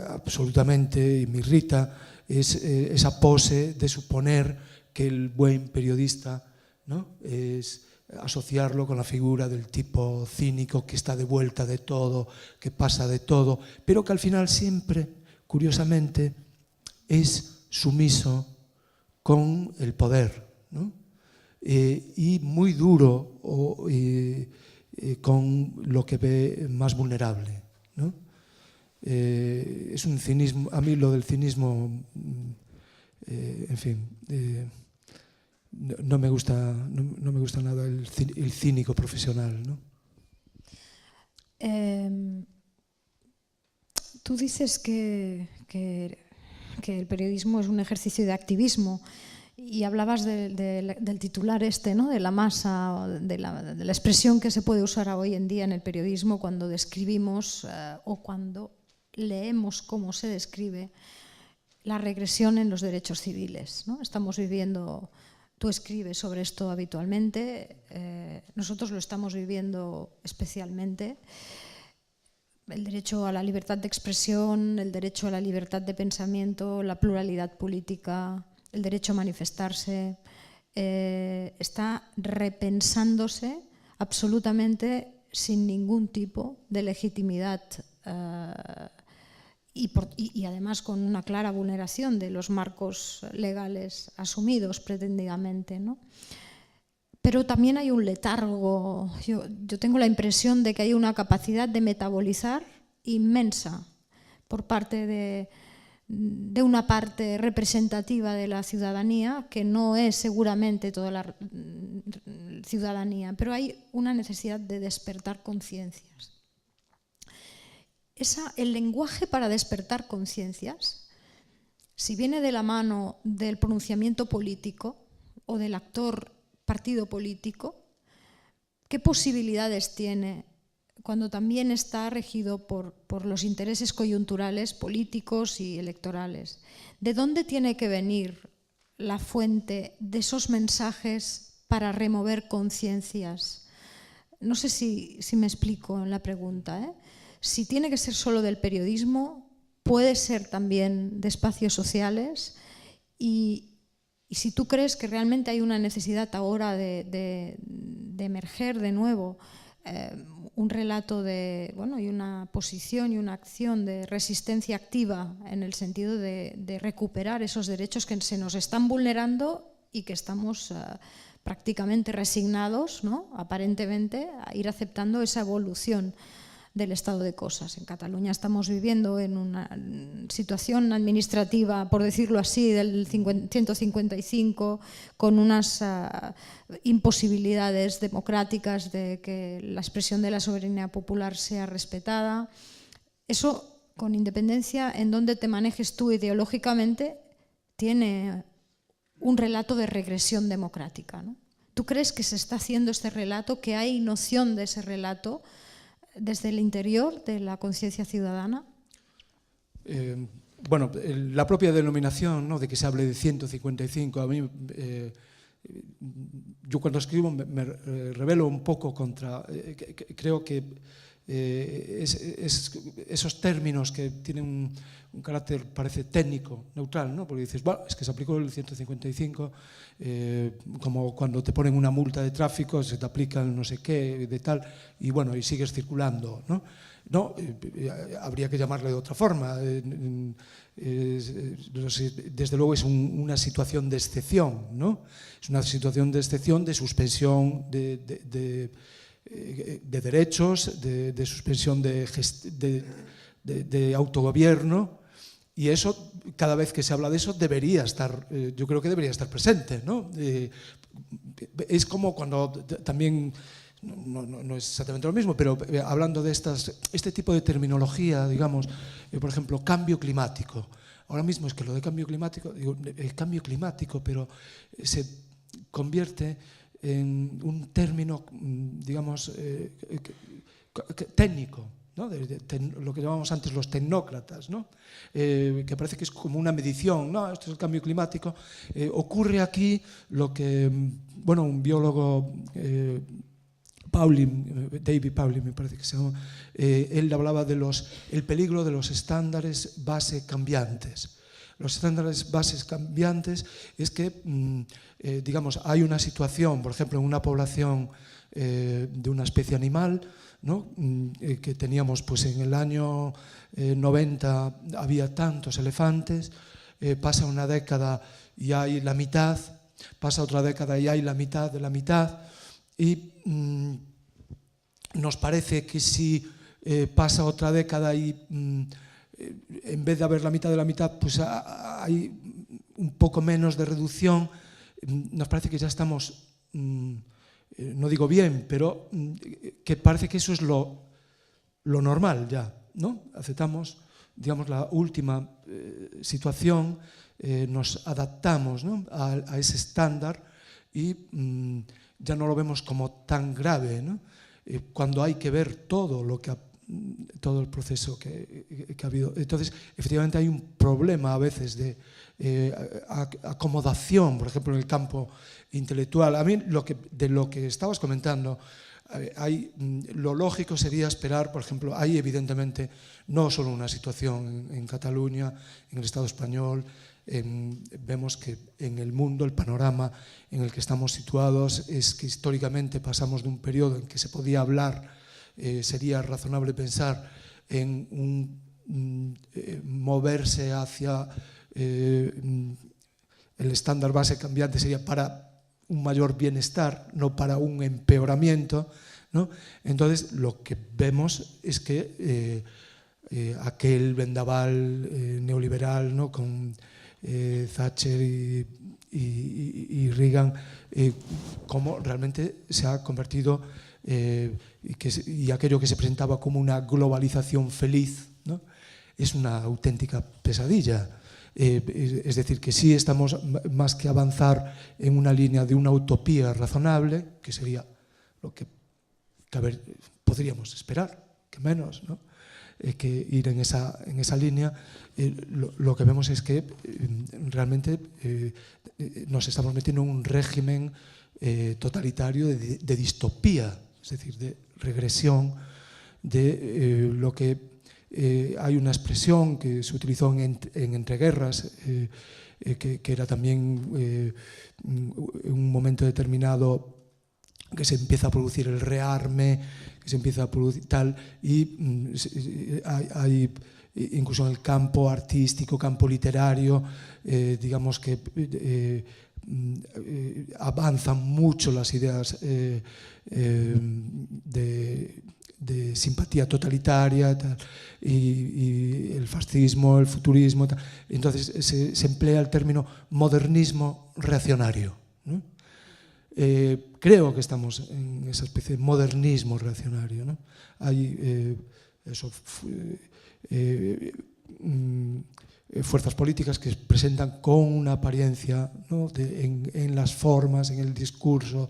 absolutamente y me irrita es esa pose de suponer que el buen periodista, ¿no? Es asociarlo con la figura del tipo cínico que está de vuelta de todo, que pasa de todo, pero que al final siempre, curiosamente, es sumiso con el poder, ¿no? Y muy duro con lo que ve más vulnerable, ¿no? Es un cinismo, a mí lo del cinismo, en fin, no me gusta nada el cínico profesional, ¿no? Tú dices que el periodismo es un ejercicio de activismo y hablabas del titular ¿no? De la masa, de la expresión que se puede usar hoy en día en el periodismo cuando describimos o cuando leemos cómo se describe la regresión en los derechos civiles, ¿no? Estamos viviendo... Tú escribes sobre esto habitualmente, nosotros lo estamos viviendo especialmente. El derecho a la libertad de expresión, el derecho a la libertad de pensamiento, la pluralidad política, el derecho a manifestarse, está repensándose absolutamente sin ningún tipo de legitimidad y además con una clara vulneración de los marcos legales asumidos pretendidamente, ¿no? Pero también hay un letargo. Yo tengo la impresión de que hay una capacidad de metabolizar inmensa por parte de una parte representativa de la ciudadanía, que no es seguramente toda la ciudadanía, pero hay una necesidad de despertar conciencias. El lenguaje para despertar conciencias, si viene de la mano del pronunciamiento político o del actor partido político, ¿qué posibilidades tiene cuando también está regido por los intereses coyunturales, políticos y electorales? ¿De dónde tiene que venir la fuente de esos mensajes para remover conciencias? No sé si me explico en la pregunta, ¿eh? Si tiene que ser solo del periodismo, puede ser también de espacios sociales, y si tú crees que realmente hay una necesidad ahora de emerger de nuevo un relato y una posición y una acción de resistencia activa en el sentido de recuperar esos derechos que se nos están vulnerando y que estamos prácticamente resignados, ¿no?, aparentemente, a ir aceptando esa evolución del estado de cosas. En Cataluña estamos viviendo en una situación administrativa, por decirlo así, del 155, con unas imposibilidades democráticas de que la expresión de la soberanía popular sea respetada. Eso, con independencia en dónde te manejes tú ideológicamente, tiene un relato de regresión democrática, ¿no? ¿Tú crees que se está haciendo este relato, que hay noción de ese relato desde el interior de la conciencia ciudadana? Bueno, la propia denominación, ¿no?, de que se hable de 155, a mí, yo cuando escribo me rebelo un poco contra, creo que esos términos que tienen un carácter, parece técnico, neutral, ¿no?, porque dices, bueno, es que se aplicó el 155, como cuando te ponen una multa de tráfico, se te aplica el no sé qué, de tal, y bueno, y sigues circulando, ¿no? No, habría que llamarle de otra forma. Desde luego es una situación de excepción, ¿no? Es una situación de excepción, de suspensión de derechos, de suspensión de autogobierno, y eso, cada vez que se habla de eso, debería estar, yo creo que debería estar presente, ¿no? Es como cuando también, no es exactamente lo mismo, pero hablando de este tipo de terminología, digamos, por ejemplo, cambio climático. Ahora mismo es que lo de cambio climático, digo, el cambio climático, pero se convierte en un término, digamos, técnico, ¿no? Lo que llamamos antes los tecnócratas, ¿no? Que parece que es como una medición, ¿no? Esto es el cambio climático. Ocurre aquí lo que, bueno, un biólogo, David Pauling me parece que se llama, él hablaba de el peligro de los estándares base cambiantes. Los estándares bases cambiantes es que, digamos, hay una situación, por ejemplo, en una población de una especie animal, ¿no?, que teníamos, pues en el año 90 había tantos elefantes, pasa una década y hay la mitad, pasa otra década y hay la mitad de la mitad, y nos parece que si pasa otra década y en vez de haber la mitad de la mitad, pues hay un poco menos de reducción, nos parece que ya estamos, no digo bien, pero que parece que eso es lo normal ya, ¿no? Aceptamos, digamos, la última situación, nos adaptamos, ¿no?, a ese estándar y ya no lo vemos como tan grave, ¿no? Cuando hay que ver todo el proceso que ha habido. Entonces, efectivamente hay un problema a veces de acomodación, por ejemplo, en el campo intelectual. A mí, de lo que estabas comentando, lo lógico sería esperar, por ejemplo, hay evidentemente no solo una situación en Cataluña, en el Estado español, vemos que en el mundo el panorama en el que estamos situados es que históricamente pasamos de un periodo en que se podía hablar sería razonable pensar en moverse hacia el estándar base cambiante, sería para un mayor bienestar, no para un empeoramiento, ¿no? Entonces, lo que vemos es que aquel vendaval neoliberal, ¿no?, con Thatcher y Reagan, cómo realmente se ha convertido, y aquello que se presentaba como una globalización feliz, ¿no?, es una auténtica pesadilla. Es decir, que sí estamos más que avanzar en una línea de una utopía razonable, que sería lo que podríamos esperar, que menos, ¿no?, que ir en esa línea. Lo que vemos es que realmente nos estamos metiendo en un régimen totalitario de distopía, es decir, de regresión de lo que hay una expresión que se utilizó en entreguerras, que era también un momento determinado que se empieza a producir el rearme, que se empieza a producir tal, y hay incluso en el campo artístico, campo literario, digamos que avanzan mucho las ideas de simpatía totalitaria, tal, y el fascismo, el futurismo, tal. Entonces se emplea el término modernismo reaccionario, ¿no? Creo que estamos en esa especie de modernismo reaccionario, ¿no? Hay fuerzas políticas que se presentan con una apariencia, ¿no?, en las formas, en el discurso,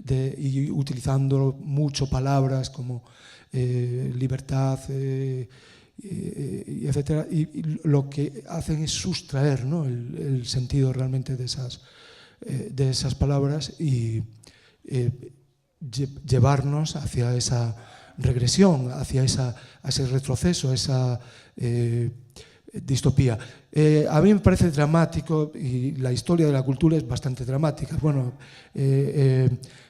y utilizando mucho palabras como libertad, etcétera, y lo que hacen es sustraer, ¿no?, el sentido realmente de esas palabras y llevarnos hacia esa regresión, hacia ese retroceso, esa distopía. A mí me parece dramático, y la historia de la cultura es bastante dramática, bueno,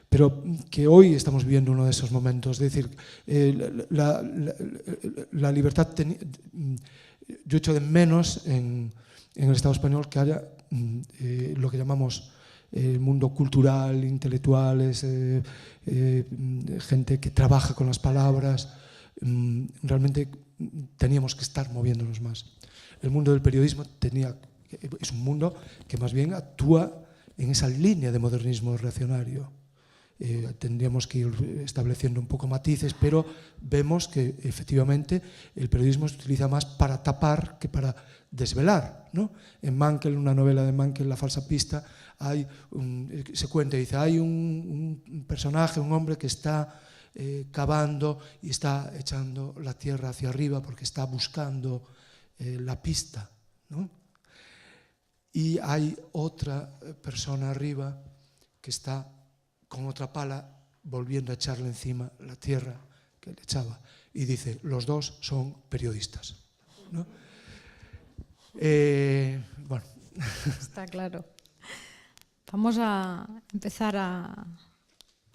pero que hoy estamos viviendo uno de esos momentos. Es decir, la libertad, yo echo de menos en el Estado español que haya lo que llamamos el mundo cultural, intelectuales, gente que trabaja con las palabras. Realmente teníamos que estar moviéndonos más. El mundo del periodismo es un mundo que más bien actúa en esa línea de modernismo reaccionario. Tendríamos que ir estableciendo un poco matices, pero vemos que efectivamente el periodismo se utiliza más para tapar que para desvelar, ¿no? En Mankell, una novela de Mankell, La falsa pista, se cuenta y dice, hay un personaje, un hombre que está cavando y está echando la tierra hacia arriba porque está buscando la pista, ¿no? Y hay otra persona arriba que está con otra pala volviendo a echarle encima la tierra que le echaba. Y dice, los dos son periodistas, ¿no? Bueno. Está claro. Vamos a empezar a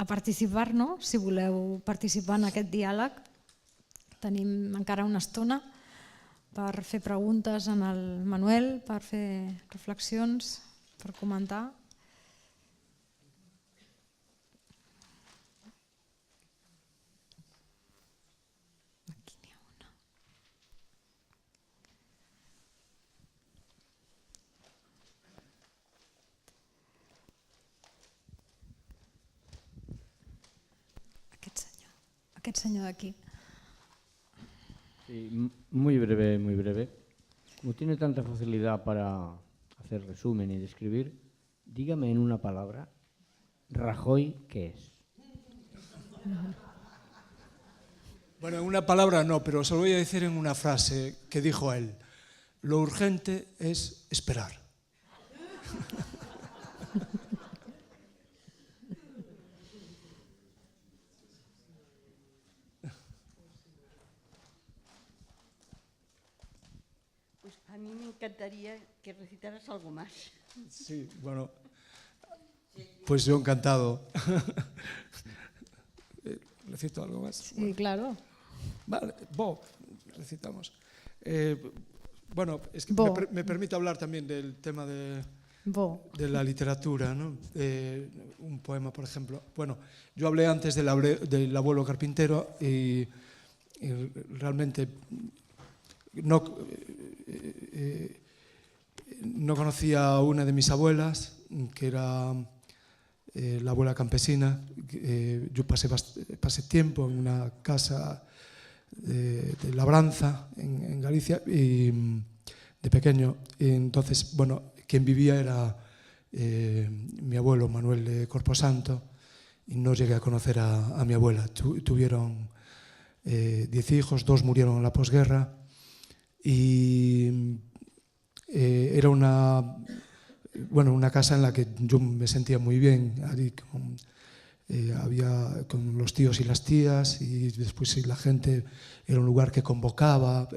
participar, no? Si voleu participar en aquest diàleg. Tenim encara una estona per fer preguntes en el Manuel, per fer reflexions, per comentar. Aquest senyor d'aquí. Sí, muy breve, muy breve. Como tiene tanta facilidad para hacer resumen y describir, dígame en una palabra, Rajoy, ¿qué es? Bueno, en una palabra no, pero se lo voy a decir en una frase que dijo él. Lo urgente es esperar. Pues a mí me encantaría que recitaras algo más. Sí, bueno, pues yo encantado. Recito algo más. Sí, claro. Vale, bo, recitamos. Bueno, es que me permite hablar también del tema de la literatura, ¿no? Un poema, por ejemplo. Bueno, yo hablé antes del abuelo carpintero y realmente no conocía a una de mis abuelas, que era la abuela campesina. Yo pasé tiempo en una casa de labranza en Galicia y de pequeño. Y entonces, bueno, quien vivía era mi abuelo Manuel de Corposanto, y no llegué a conocer a mi abuela. Tuvieron 10 hijos, 2 murieron en la posguerra y era una casa en la que yo me sentía muy bien, allí había con los tíos y las tías, y después la gente. Era un lugar que convocaba,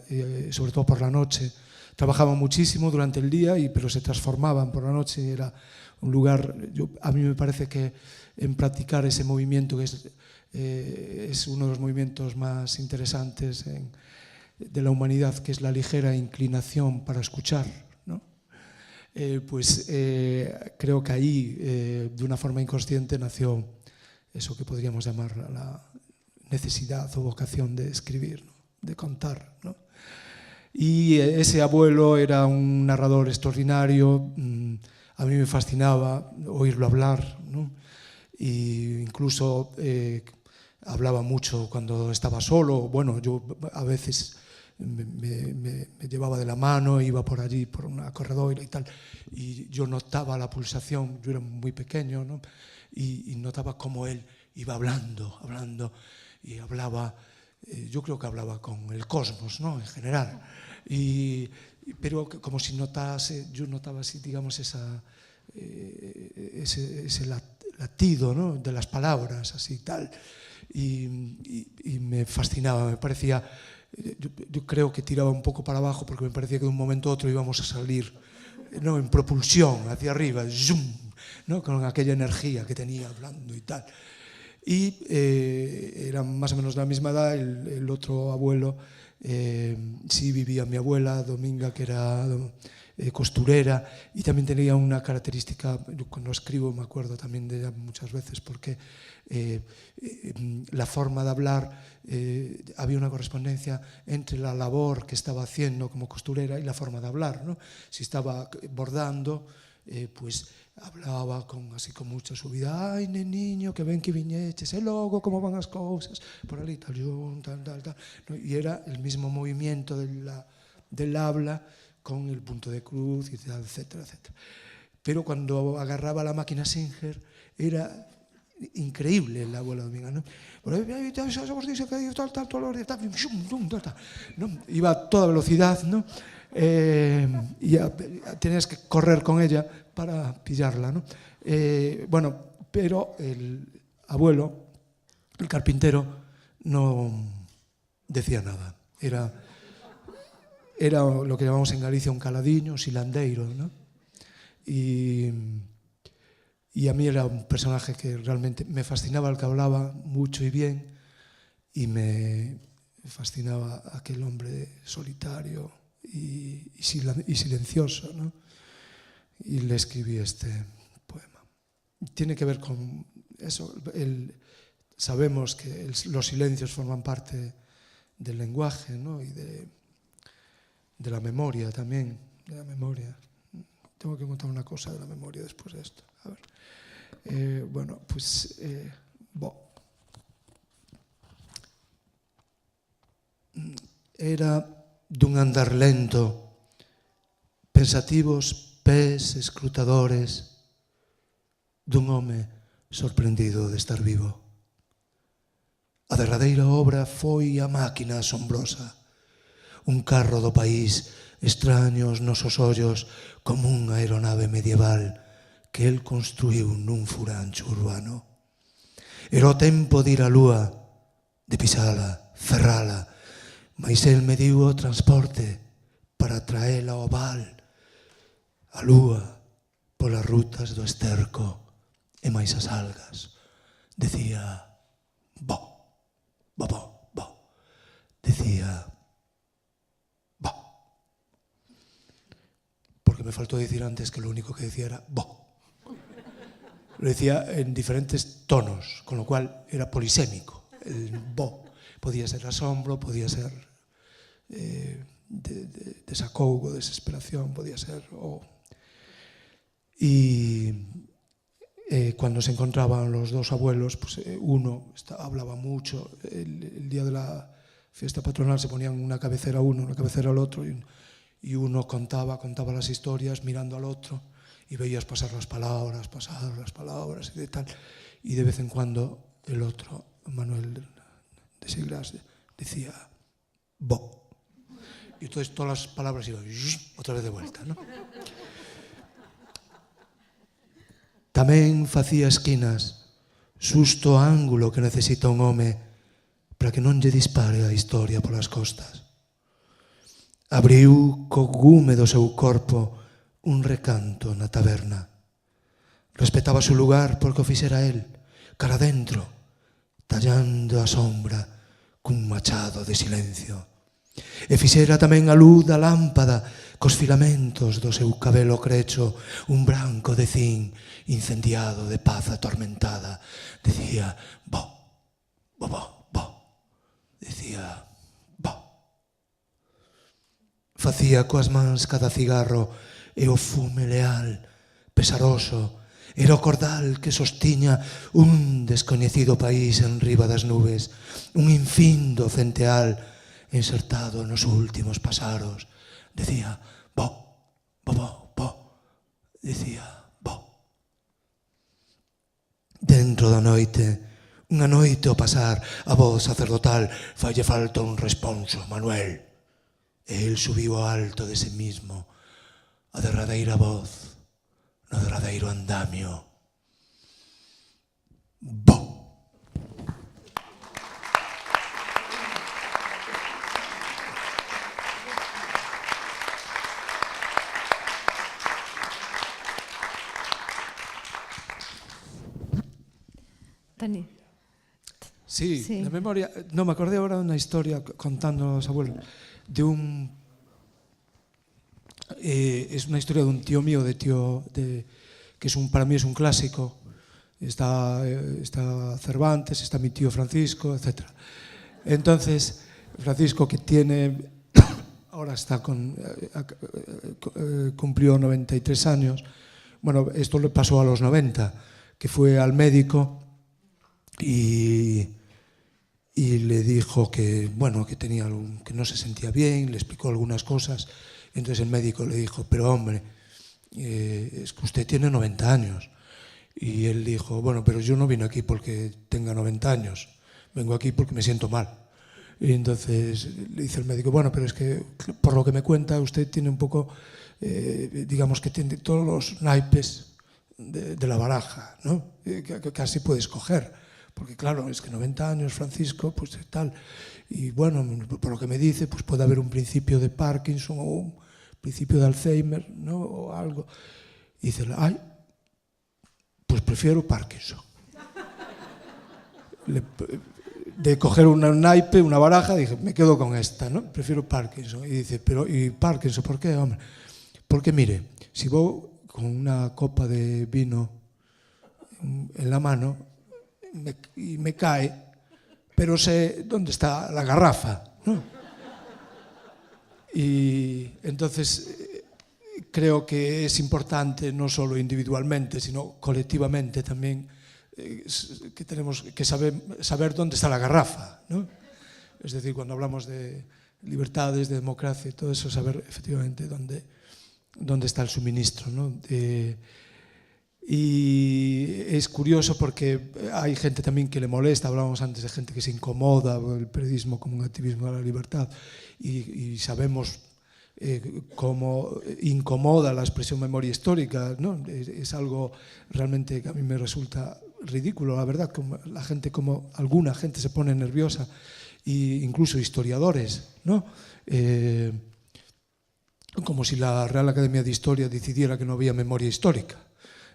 sobre todo por la noche. Trabajaban muchísimo durante el día, pero se transformaban por la noche. Era un lugar, a mí me parece que en practicar ese movimiento, que es uno de los movimientos más interesantes de la humanidad, que es la ligera inclinación para escuchar, ¿no? Creo que ahí, de una forma inconsciente, nació eso que podríamos llamar la necesidad o vocación de escribir, ¿no? De contar, ¿no? Y ese abuelo era un narrador extraordinario. A mí me fascinaba oírlo hablar, ¿no? Y incluso hablaba mucho cuando estaba solo. Bueno, yo a veces me llevaba de la mano, iba por allí, por una corredora y tal, y yo notaba la pulsación. Yo era muy pequeño, ¿no? Y notaba cómo él iba hablando, y hablaba, yo creo que hablaba con el cosmos, ¿no? En general. Pero como si yo notaba así, digamos, ese latido, ¿no? De las palabras, así tal. Y me fascinaba, me parecía, yo creo que tiraba un poco para abajo, porque me parecía que de un momento a otro íbamos a salir, ¿no? En propulsión hacia arriba, zoom, ¿no? Con aquella energía que tenía hablando y tal. Y eran más o menos de la misma edad. El otro abuelo, sí vivía mi abuela Dominga, que era costurera, y también tenía una característica. Yo cuando escribo me acuerdo también de ella muchas veces, porque la forma de hablar, había una correspondencia entre la labor que estaba haciendo como costurera y la forma de hablar, ¿no? Si estaba bordando, pues hablaba así con mucha subida. Ai, neniño, que ben que viñeches, e logo como van as cousas, por ali, tal, tal, ¿no? Y era el mismo movimiento del habla con el punto de cruz, y tal, etcétera, etcétera. Pero cuando agarraba la máquina Singer, era increíble el abuelo Dominga, ¿no? Iba a toda velocidad, ¿no? Y tenías que correr con ella para pillarla, ¿no? Pero el abuelo, el carpintero, no decía nada. Era lo que llamamos en Galicia un caladiño, silandeiro, ¿no? Y a mí era un personaje que realmente me fascinaba, el que hablaba mucho y bien, y me fascinaba aquel hombre solitario y silencioso, ¿no? Y le escribí este poema. Tiene que ver con eso. Sabemos que los silencios forman parte del lenguaje, ¿no? Y de la memoria también, de la memoria. Tengo que contar una cosa de la memoria después de esto. A ver. Era dun andar lento, pensativos pés escrutadores dun home sorprendido de estar vivo. A derradeira obra foi a máquina asombrosa, un carro do país extraño aos nosos ollos, como unha aeronave medieval que el construiu nun furancho urbano. Era o tempo de ir á lúa, de pisala, ferrala, mais el mediu o transporte para traela ao val, a lúa, polas rutas do esterco e máis as algas. Decía, bo, bo, bo. Decía, bo. Porque me faltó decir antes que lo único que decía era bo. Lo decía en diferentes tonos, con lo cual era polisémico. El bo podía ser asombro, podía ser desacougo, desesperación, podía ser... Y cuando se encontraban los dos abuelos, pues uno hablaba mucho. El día de la fiesta patronal se ponían una cabecera a uno, una cabecera al otro, y uno contaba las historias mirando al otro, y veías pasar las palabras y de tal. Y de vez en cuando el otro, Manuel de Siglas, decía bo. Y entonces todas las palabras iban otra vez de vuelta, ¿no? Tamén facía esquinas, susto ángulo que necesita un home para que non lle dispare a historia polas costas. Abriu co gume do seu corpo un recanto na taberna. Respetaba o seu lugar porque o fixera el, cara dentro, tallando a sombra cun machado de silencio. E fixera tamén a luz da lámpada cos filamentos do seu cabelo crecho, un branco de zinc incendiado de paz atormentada. Decía, bo, bo, bo, bo. Decía, bo. Facía coas mans cada cigarro e o fume leal, pesaroso, era o cordal que sostiña un descoñecido país en riba das nubes, un infindo centeal insertado nos últimos pasaros. Decía, bo, bo, bo, bo. Decía, bo. Dentro da noite, unha noite ao pasar, a voz sacerdotal falle falta un responso, Manuel. E el subiu ao alto de sí mismo, a derradeira voz, no derradeiro andamio. Bo. Sí, sí, la memoria... No, me acordé ahora de una historia contando a los abuelos, de un... es una historia de un tío mío, que para mí es un clásico. Está Cervantes, está mi tío Francisco, etc. Entonces, Francisco, que tiene... ahora cumplió 93 años. Bueno, esto le pasó a los 90, que fue al médico y le dijo que, bueno, que no se sentía bien, le explicó algunas cosas. Entonces el médico le dijo, pero hombre, es que usted tiene 90 años. Y él dijo, bueno, pero yo no vine aquí porque tenga 90 años, vengo aquí porque me siento mal. Y entonces le dice el médico, bueno, pero es que por lo que me cuenta usted tiene un poco, digamos que tiene todos los naipes de la baraja, ¿no? Que casi puede escoger. Porque claro, es que 90 años, Francisco, pues tal. Y bueno, por lo que me dice, pues puede haber un principio de Parkinson o un principio de Alzheimer, ¿no? O algo. Y dice, ay, pues prefiero Parkinson. De coger un naipe, una baraja, dije, me quedo con esta, ¿no? Prefiero Parkinson. Y dice, pero ¿y Parkinson por qué, hombre? Porque mire, si voy con una copa de vino en la mano y me cae, pero sé dónde está la garrafa, ¿no? Y entonces creo que es importante, no solo individualmente, sino colectivamente también, que tenemos que saber dónde está la garrafa, ¿no? Es decir, cuando hablamos de libertades, de democracia y todo eso, saber efectivamente dónde está el suministro, ¿no? Y es curioso porque hay gente también que le molesta, hablábamos antes de gente que se incomoda, el periodismo como un activismo de la libertad, y sabemos cómo incomoda la expresión memoria histórica, ¿no? Es algo realmente que a mí me resulta ridículo, la verdad, como alguna gente se pone nerviosa, e incluso historiadores, ¿no? Como si la Real Academia de Historia decidiera que no había memoria histórica,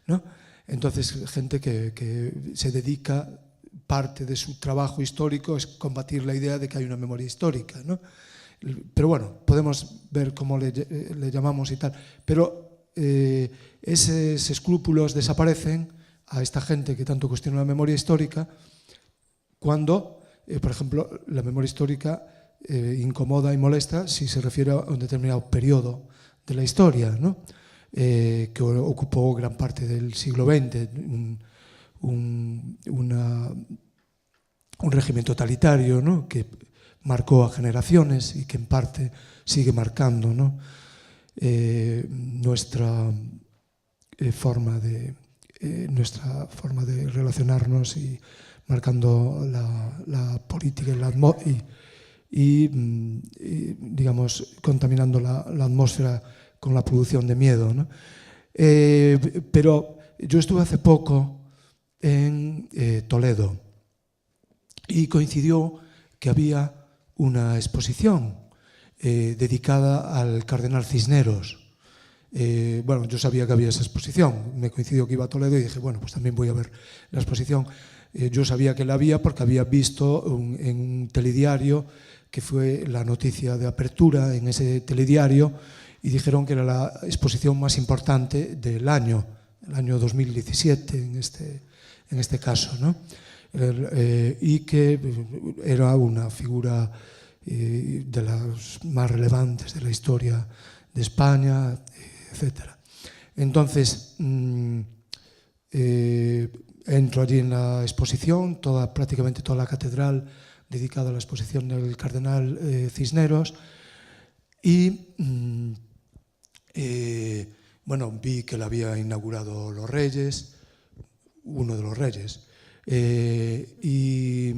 ¿no? Entonces, gente que se dedica parte de su trabajo histórico es combatir la idea de que hay una memoria histórica, ¿no? Pero bueno, podemos ver cómo le llamamos y tal. Pero esos escrúpulos desaparecen a esta gente que tanto cuestiona la memoria histórica cuando, por ejemplo, la memoria histórica incomoda y molesta si se refiere a un determinado periodo de la historia, ¿no? Que ocupó gran parte del siglo XX, un régimen totalitario, ¿no? Que marcó a generaciones y que en parte sigue marcando, ¿no? nuestra forma de relacionarnos y marcando la política y digamos, contaminando la atmósfera con la producción de miedo, ¿no? Pero yo estuve hace poco en Toledo y coincidió que había una exposición dedicada al cardenal Cisneros. Bueno, yo sabía que había esa exposición, me coincidió que iba a Toledo y dije, bueno, pues también voy a ver la exposición. Yo sabía que la había porque había visto en un telediario que fue la noticia de apertura en ese telediario y dijeron que era la exposición más importante del año, el año 2017 en este caso, ¿no? Y que era una figura de las más relevantes de la historia de España, etcétera. Entonces, entro allí en la exposición, prácticamente toda la catedral dedicada a la exposición del cardenal Cisneros y bueno, vi que la había inaugurado los reyes, uno de los reyes, y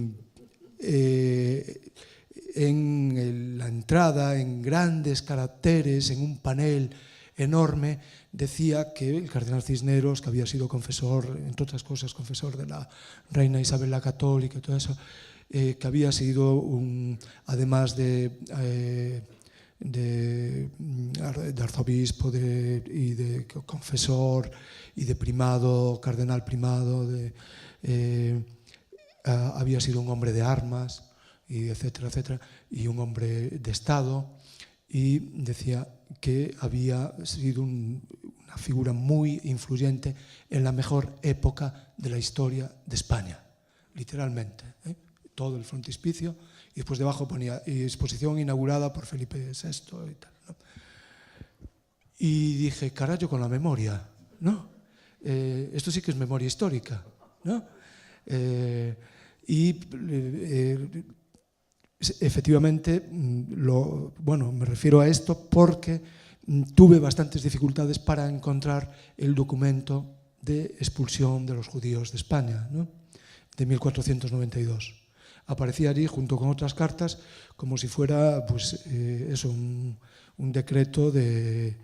en la entrada, en grandes caracteres, en un panel enorme, decía que el cardenal Cisneros, que había sido confesor, entre otras cosas, confesor de la reina Isabel la Católica y todo eso, que había sido, además de arzobispo y de confesor y de primado, cardenal primado, había sido un hombre de armas, y etcétera, etcétera, y un hombre de Estado, y decía que había sido una figura muy influyente en la mejor época de la historia de España, literalmente, todo el frontispicio, y después debajo ponía exposición inaugurada por Felipe VI y tal, ¿no? Y dije, carajo con la memoria, ¿no? Esto sí que es memoria histórica, ¿no? Efectivamente, bueno, me refiero a esto porque tuve bastantes dificultades para encontrar el documento de expulsión de los judíos de España, ¿no? De 1492. Aparecía allí junto con otras cartas como si fuera pues, eso, un decreto de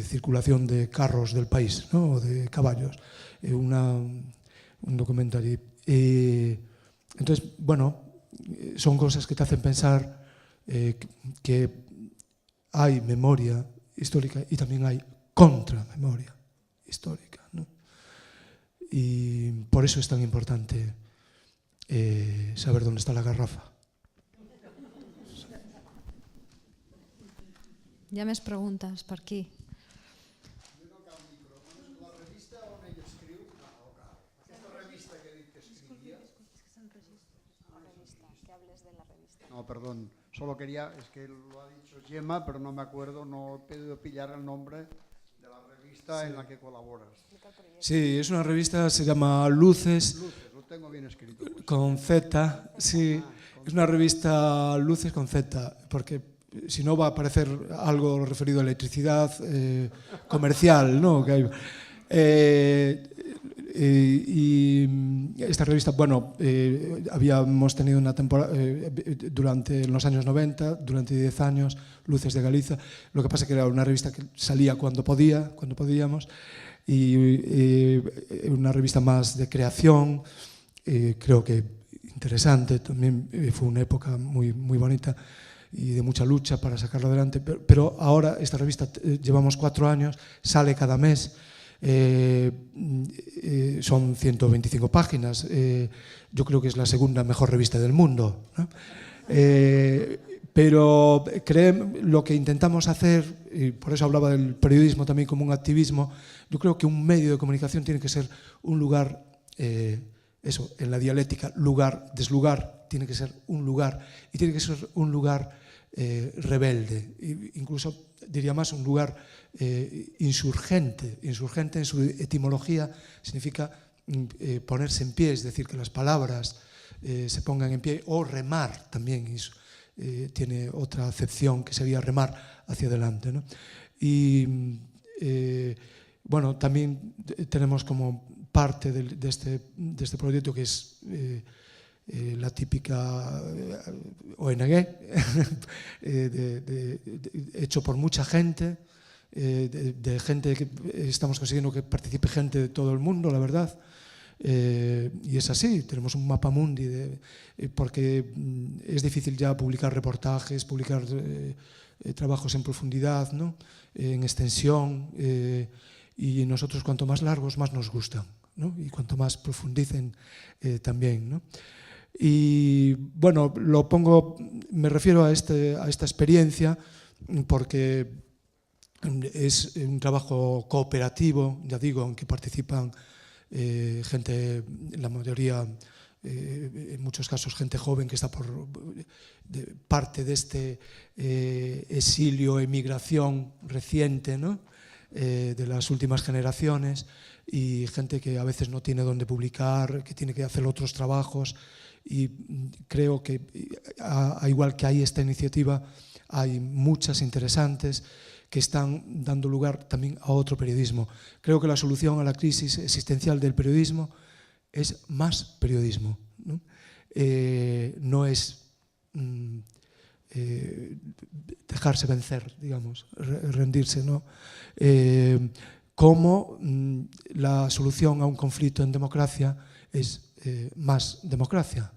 circulación de carros del país, ¿no? O de caballos, un documento allí. Entonces, bueno, son cosas que te hacen pensar que hay memoria histórica y también hay contramemoria histórica, ¿no? Y por eso es tan importante saber dónde está la garrafa. Hi ha més preguntes per aquí. No, perdón, solo quería, es que lo ha dicho Gemma, pero no me acuerdo, no he podido pillar el nombre de la revista en la que colaboras. Sí, es una revista, se llama Luces. Luces, lo tengo bien escrito. Con Z, sí, es una revista Luces con Z, porque si no va a aparecer algo referido a electricidad comercial, ¿no? Y esta revista, bueno, habíamos tenido una temporada durante los años 90, durante 10 años, Luces de Galicia. Lo que pasa es que era una revista que salía cuando podíamos, y una revista más de creación, creo que interesante, también fue una época muy, muy bonita y de mucha lucha para sacarlo adelante, pero ahora esta revista llevamos 4 años, sale cada mes. Son 125 páginas. Yo creo que es la segunda mejor revista del mundo, ¿no? Pero lo que intentamos hacer, y por eso hablaba del periodismo también como un activismo, yo creo que un medio de comunicación tiene que ser un lugar, eso, en la dialéctica, lugar, deslugar, tiene que ser un lugar, y tiene que ser un lugar rebelde, incluso diría más un lugar insurgente. Insurgente en su etimología significa ponerse en pie, es decir, que las palabras se pongan en pie, o remar también, tiene otra acepción que sería remar hacia adelante, ¿no? Y bueno, también tenemos como parte de este proyecto, que es la típica ONG, hecho por mucha gente, de gente que estamos consiguiendo que participe gente de todo el mundo, la verdad. Y es así, tenemos un mapa mundi, porque es difícil ya publicar reportajes, publicar trabajos en profundidad, ¿no? En extensión, y nosotros cuanto más largos más nos gustan, ¿no? Y cuanto más profundicen también, ¿no? Y bueno, me refiero a esta experiencia porque es un trabajo cooperativo, ya digo, en que participan gente, la mayoría, en muchos casos gente joven que está parte de este exilio, emigración reciente, ¿no? De las últimas generaciones, y gente que a veces no tiene dónde publicar, que tiene que hacer otros trabajos. Y creo que, igual que hay esta iniciativa, hay muchas interesantes que están dando lugar también a otro periodismo. Creo que la solución a la crisis existencial del periodismo es más periodismo, ¿no? No es dejarse vencer, digamos, rendirse, ¿no? Como la solución a un conflicto en democracia es más democracia,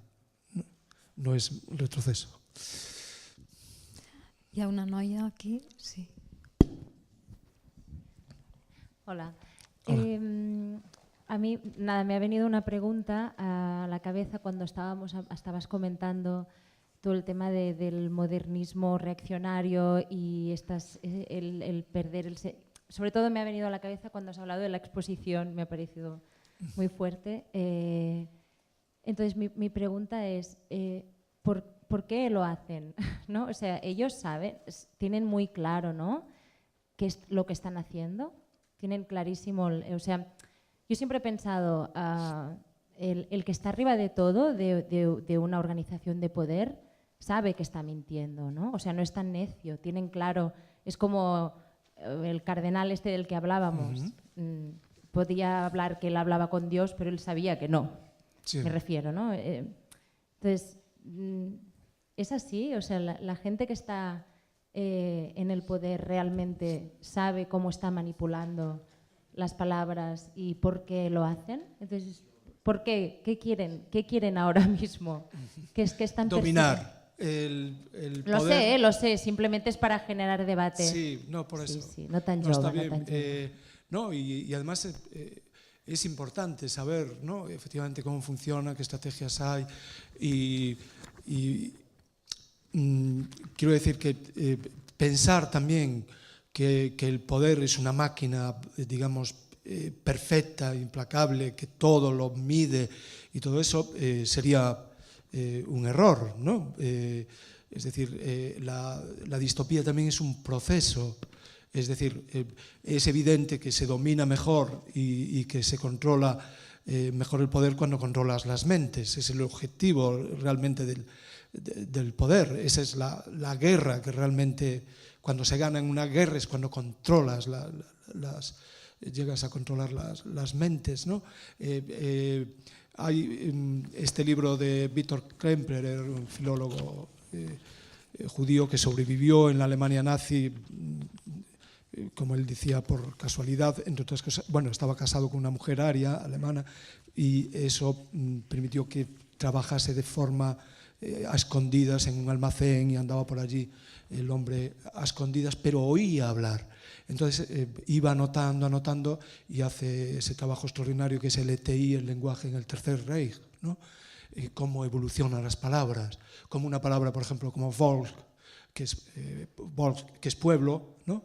no es retroceso. Hi ha una noia aquí, sí. Hola. Hola. A mí, nada, me ha venido una pregunta a la cabeza cuando estabas comentando todo el tema del modernismo reaccionario y el perder sobre todo me ha venido a la cabeza cuando has hablado de la exposición, me ha parecido muy fuerte. Entonces, mi pregunta es, ¿por qué lo hacen? ¿No? O sea, ellos saben, tienen muy claro, ¿no?, qué es lo que están haciendo. Tienen clarísimo, o sea, yo siempre he pensado, el que está arriba de todo, de una organización de poder, sabe que está mintiendo, ¿no? O sea, no es tan necio, tienen claro, es como el cardenal este del que hablábamos. Podía hablar que él hablaba con Dios, pero él sabía que no, sí. Me refiero, ¿no? Entonces, es así, o sea, la gente que está en el poder realmente sabe cómo está manipulando las palabras y por qué lo hacen. Entonces, ¿por qué? ¿Qué quieren ahora mismo? ¿Qué están dominar el lo poder. Lo sé, simplemente es para generar debate. Sí, no, por eso. Sí, no tan no, jove, está bien. no tan jove. No, y además es importante saber, ¿no?, efectivamente cómo funciona, qué estrategias hay, y quiero decir que pensar también que el poder es una máquina, digamos, perfecta, implacable, que todo lo mide y todo eso, sería un error, ¿no? Es decir, la distopía también es un proceso. Es decir, es evidente que se domina mejor y que se controla mejor el poder cuando controlas las mentes. Es el objetivo realmente del poder. Esa es la guerra que realmente, cuando se gana en una guerra, es cuando controlas llegas a controlar las mentes, ¿no? Hay este libro de Viktor Klemperer, un filólogo judío que sobrevivió en la Alemania nazi, como él decía, por casualidad, entre otras cosas. Bueno, estaba casado con una mujer aria, alemana, y eso permitió que trabajase de forma a escondidas en un almacén, y andaba por allí el hombre a escondidas, pero oía hablar. Entonces iba anotando y hace ese trabajo extraordinario que es el ETI, el lenguaje en el Tercer Reich, ¿no? Cómo evolucionan las palabras, como una palabra, por ejemplo, como Volk, que es pueblo, ¿no?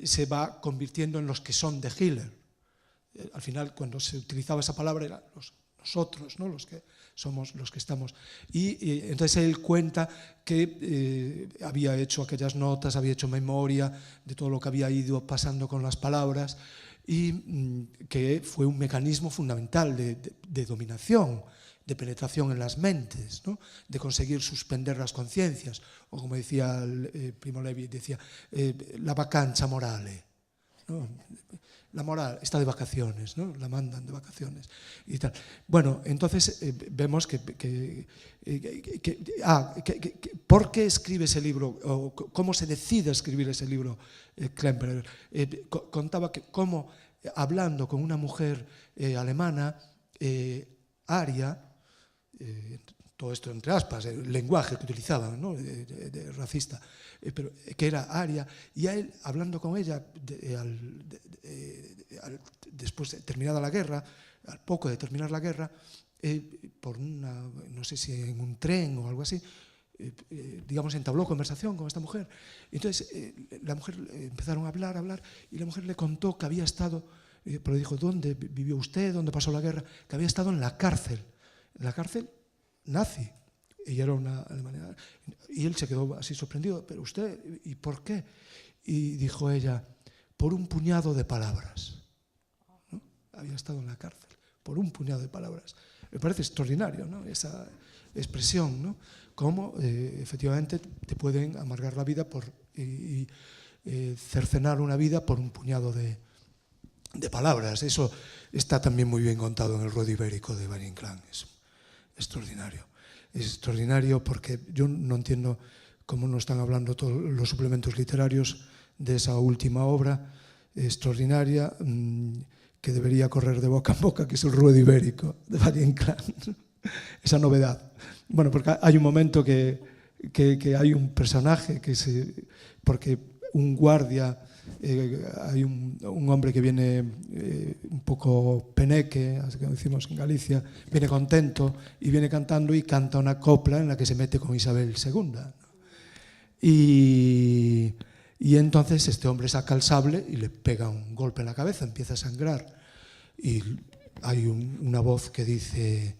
Se va convirtiendo en los que son de Hitler. Al final, cuando se utilizaba esa palabra, eran nosotros, ¿no? Los que somos los que estamos. Y entonces él cuenta que había hecho aquellas notas, había hecho memoria de todo lo que había ido pasando con las palabras y que fue un mecanismo fundamental de dominación, de penetración en las mentes, ¿no? De conseguir suspender las conciencias, o como decía Primo Levi, decía la vacanza morale, ¿no? La moral está de vacaciones, ¿no? La mandan de vacaciones y tal. Bueno, entonces vemos que ¿por qué escribe ese libro? O ¿cómo se decide escribir ese libro Klemperer? Contaba que cómo, hablando con una mujer alemana, aria, todo esto entre aspas, el lenguaje que utilizaban, ¿no? de racista, pero que era aria, y a él, hablando con ella, después de terminada la guerra, al poco de terminar la guerra, por una, no sé si en un tren o algo así, digamos, entabló conversación con esta mujer. Entonces, la mujer empezaron a hablar, y la mujer le contó que había estado, pero dijo, ¿dónde vivió usted? ¿Dónde pasó la guerra? Que había estado en la cárcel nazi. Ella era una alemana. Y él se quedó así sorprendido, ¿pero usted? ¿Y por qué? Y dijo ella, por un puñado de palabras, ¿no? Había estado en la cárcel, por un puñado de palabras. Me parece extraordinario, ¿no? Esa expresión, ¿no? Cómo efectivamente te pueden amargar la vida y cercenar una vida por un puñado de palabras. Eso está también muy bien contado en el Ruedo Ibérico de Valle Inclán. Es extraordinario. Es extraordinario porque yo no entiendo cómo no están hablando todos los suplementos literarios de esa última obra extraordinaria que debería correr de boca en boca, que es el Ruedo Ibérico de Valle Inclán. Esa novedad. Bueno, porque hay un momento que hay un personaje porque un guardia, hay un hombre que viene un poco peneque, así que decimos en Galicia, viene contento y viene cantando y canta una copla en la que se mete con Isabel II, ¿no? Y entonces este hombre saca el sable y le pega un golpe en la cabeza, empieza a sangrar y hay una voz que dice: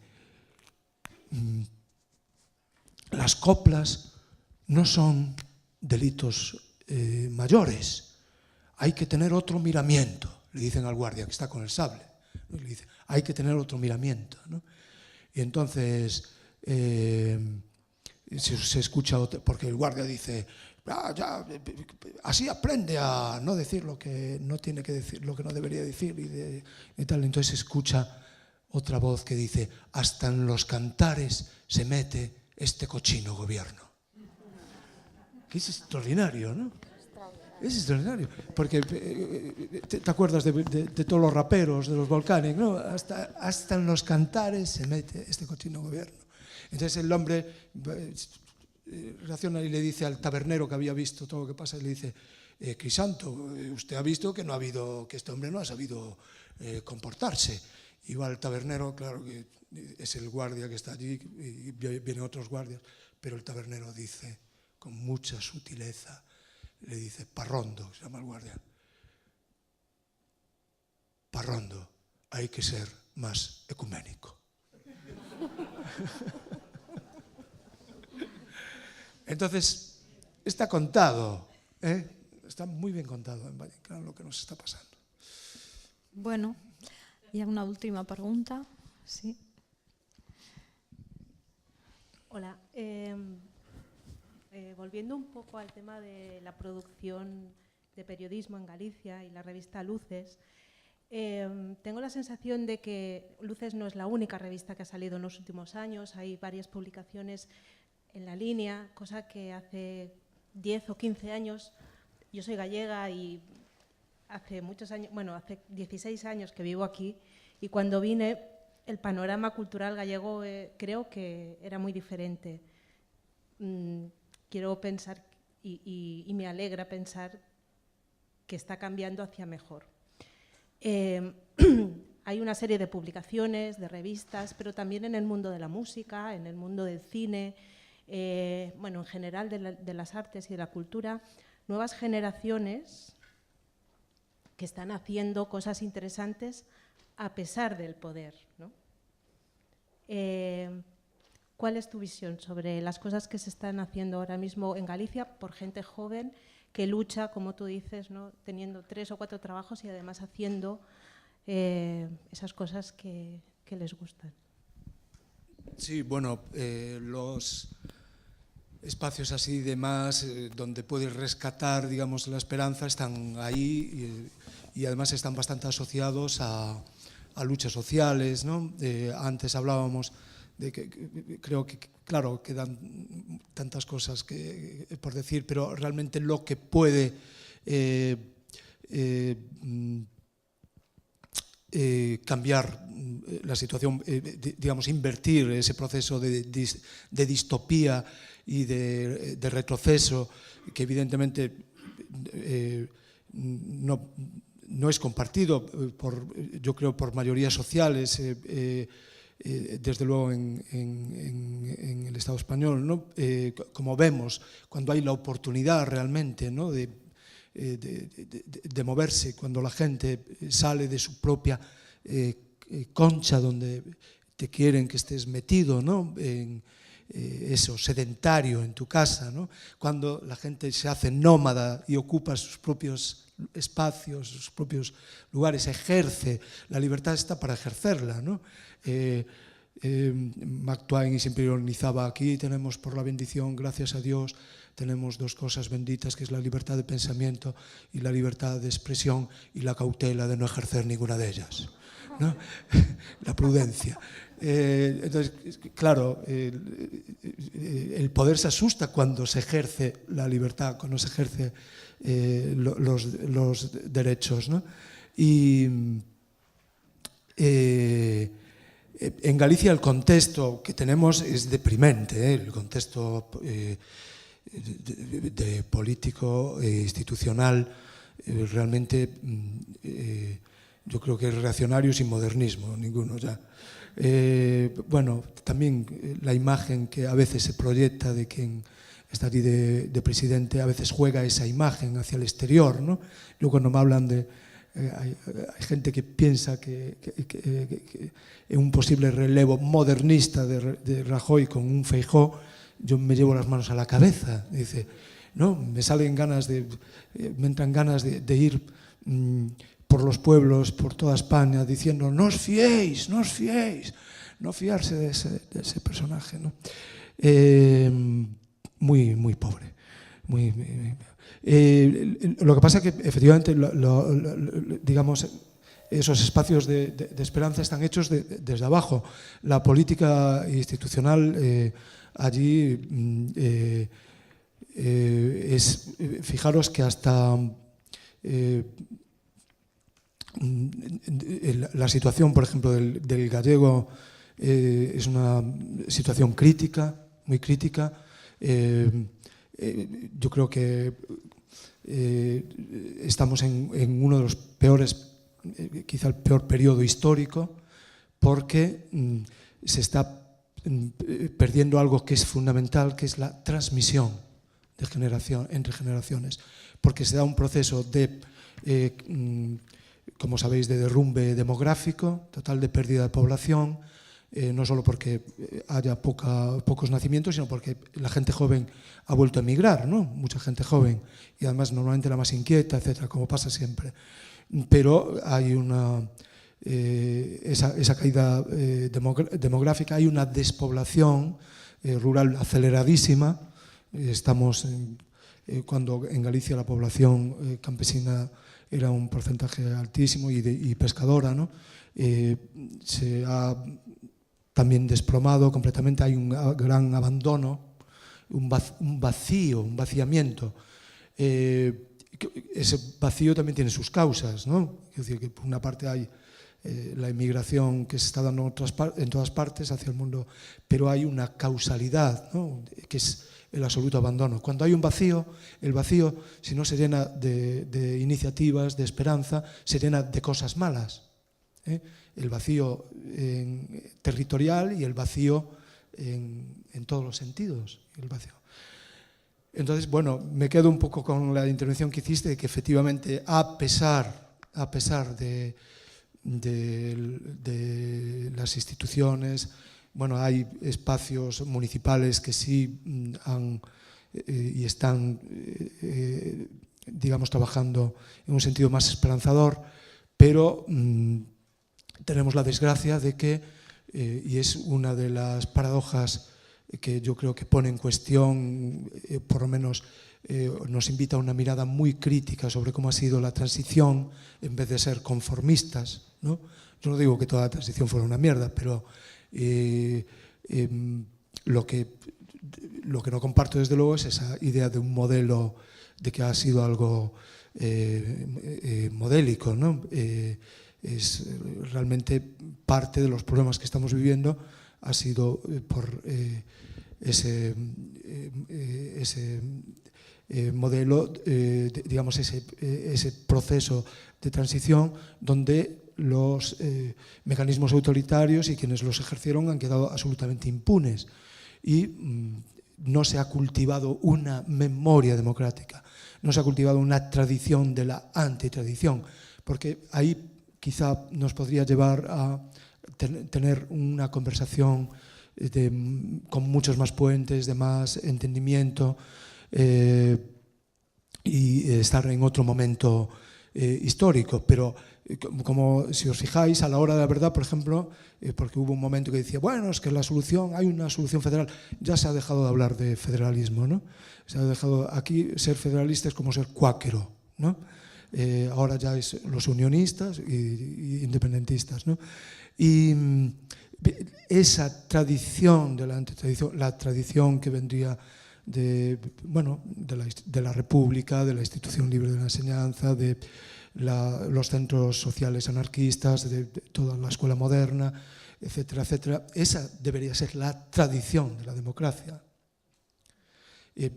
las coplas no son delitos mayores, hay que tener otro miramiento, le dicen al guardia que está con el sable, ¿no? Le dice, hay que tener otro miramiento, ¿no? Y entonces se escucha, porque el guardia dice, así aprende a no decir lo que no tiene que decir, lo que no debería decir y tal. Entonces se escucha otra voz que dice, hasta en los cantares se mete este cochino gobierno. Que es extraordinario, ¿no? Es extraordinario, porque te acuerdas de todos los raperos, de los Volcanic, ¿no? Hasta en los cantares se mete este cochino gobierno. Entonces el hombre reacciona y le dice al tabernero que había visto todo lo que pasa, y le dice, Crisanto, usted ha visto que que este hombre no ha sabido comportarse. Y va el tabernero, claro que es el guardia que está allí, y vienen otros guardias, pero el tabernero dice, con mucha sutileza, le dice, Parrondo, se llama el guardia, Parrondo, hay que ser más ecuménico. Entonces, está contado, está muy bien contado en Valle Inclán lo que nos está pasando. Bueno, hi ha una última pregunta. Sí. Hola. Volviendo un poco al tema de la producción de periodismo en Galicia y la revista Luces, tengo la sensación de que Luces no es la única revista que ha salido en los últimos años. Hay varias publicaciones en la línea, cosa que hace 10 o 15 años, yo soy gallega y hace muchos años, bueno, hace 16 años que vivo aquí, y cuando vine el panorama cultural gallego creo que era muy diferente. Quiero pensar y me alegra pensar que está cambiando hacia mejor. Hay una serie de publicaciones, de revistas, pero también en el mundo de la música, en el mundo del cine, bueno, en general de las artes y de la cultura, nuevas generaciones que están haciendo cosas interesantes a pesar del poder, ¿no? ¿Cuál es tu visión sobre las cosas que se están haciendo ahora mismo en Galicia por gente joven que lucha, como tú dices, ¿no? Teniendo 3 o 4 trabajos y además haciendo esas cosas que les gustan? Sí, bueno, los espacios así de más, donde puedes rescatar, digamos, la esperanza, están ahí y además están bastante asociados a luchas sociales, ¿no? Antes hablábamos de que creo que, claro, quedan tantas cosas por decir, pero realmente lo que puede cambiar la situación, digamos, invertir ese proceso de distopía y de retroceso, que evidentemente no es compartido, yo creo, por mayorías sociales, desde luego en el Estado español, ¿no? Como vemos, cuando hay la oportunidad realmente, ¿no? de moverse, cuando la gente sale de su propia concha donde te quieren que estés metido, ¿no? En eso, sedentario en tu casa, ¿no? Cuando la gente se hace nómada y ocupa sus propios espacios, sus propios lugares, ejerce, la libertad está para ejercerla, ¿no? Mark Twain siempre ironizaba: aquí tenemos, por la bendición, gracias a Dios, tenemos 2 cosas benditas, que es la libertad de pensamiento y la libertad de expresión, y la cautela de no ejercer ninguna de ellas, ¿no? La prudencia. Entonces, claro, el poder se asusta cuando se ejerce la libertad, cuando se ejerce los derechos, ¿no? Y en Galicia el contexto que tenemos es deprimente, el contexto de político e institucional, realmente yo creo que es reaccionario sin modernismo, ninguno ya. Bueno, también la imagen que a veces se proyecta de quien está aquí de presidente, a veces juega esa imagen hacia el exterior, ¿no? Luego cuando me hablan de... hay gente que piensa que un posible relevo modernista de Rajoy con un Feijóo, yo me llevo las manos a la cabeza. Dice, no, me entran ganas de ir por los pueblos, por toda España, diciendo: no os fiéis, no os fiéis, no fiarse de ese personaje, ¿no? Muy pobre. Lo que pasa es que efectivamente, digamos, esos espacios de esperanza están hechos desde abajo. La política institucional allí fijaros que hasta la situación, por ejemplo, del gallego es una situación crítica, muy crítica. Yo creo que estamos en uno de los peores, quizá el peor periodo histórico, porque se está perdiendo algo que es fundamental, que es la transmisión de generación entre generaciones, porque se da un proceso de, como sabéis, de derrumbe demográfico, total de pérdida de población, no solo porque haya pocos nacimientos, sino porque la gente joven ha vuelto a emigrar, ¿no? Mucha gente joven, y además normalmente la más inquieta, etcétera, como pasa siempre. Pero hay esa caída demográfica, hay una despoblación rural aceleradísima. Estamos cuando en Galicia la población campesina era un porcentaje altísimo y pescadora, ¿no? Se ha también desplomado completamente, hay un gran abandono, un vacío, un vaciamiento. Ese vacío también tiene sus causas, ¿no? Es decir, que por una parte hay la inmigración que se está dando en todas partes hacia el mundo, pero hay una causalidad, ¿no?, que es el absoluto abandono. Cuando hay un vacío, el vacío, si no se llena de iniciativas, de esperanza, se llena de cosas malas. El vacío territorial y el vacío en todos los sentidos. El vacío. Entonces, bueno, me quedo un poco con la intervención que hiciste, de que efectivamente, a pesar de las instituciones, bueno, hay espacios municipales que sí han y están, digamos, trabajando en un sentido más esperanzador, pero tenemos la desgracia de que, y es una de las paradojas que yo creo que pone en cuestión, por lo menos nos invita a una mirada muy crítica sobre cómo ha sido la transición, en vez de ser conformistas, ¿no? Yo no digo que toda la transición fuera una mierda, pero lo que no comparto desde luego es esa idea de un modelo, de que ha sido algo modélico, ¿no? Es realmente parte de los problemas que estamos viviendo ha sido por ese modelo, digamos, ese proceso de transición donde los mecanismos autoritarios y quienes los ejercieron han quedado absolutamente impunes y no se ha cultivado una memoria democrática, no se ha cultivado una tradición de la antitradición, porque ahí quizá nos podría llevar a tener una conversación con muchos más puentes, de más entendimiento y estar en otro momento histórico. Pero como si os fijáis, a la hora de la verdad, por ejemplo, porque hubo un momento que decía, bueno, es que la solución, hay una solución federal, ya se ha dejado de hablar de federalismo, ¿no? Se ha dejado, aquí ser federalista es como ser cuáquero, ¿no? Ahora ya es los unionistas y independentistas, ¿no? Y esa tradición de la antitradición, la tradición que vendría de la República, de la institución libre de la enseñanza, de los centros sociales anarquistas, de toda la escuela moderna, etcétera, etcétera, esa debería ser la tradición de la democracia.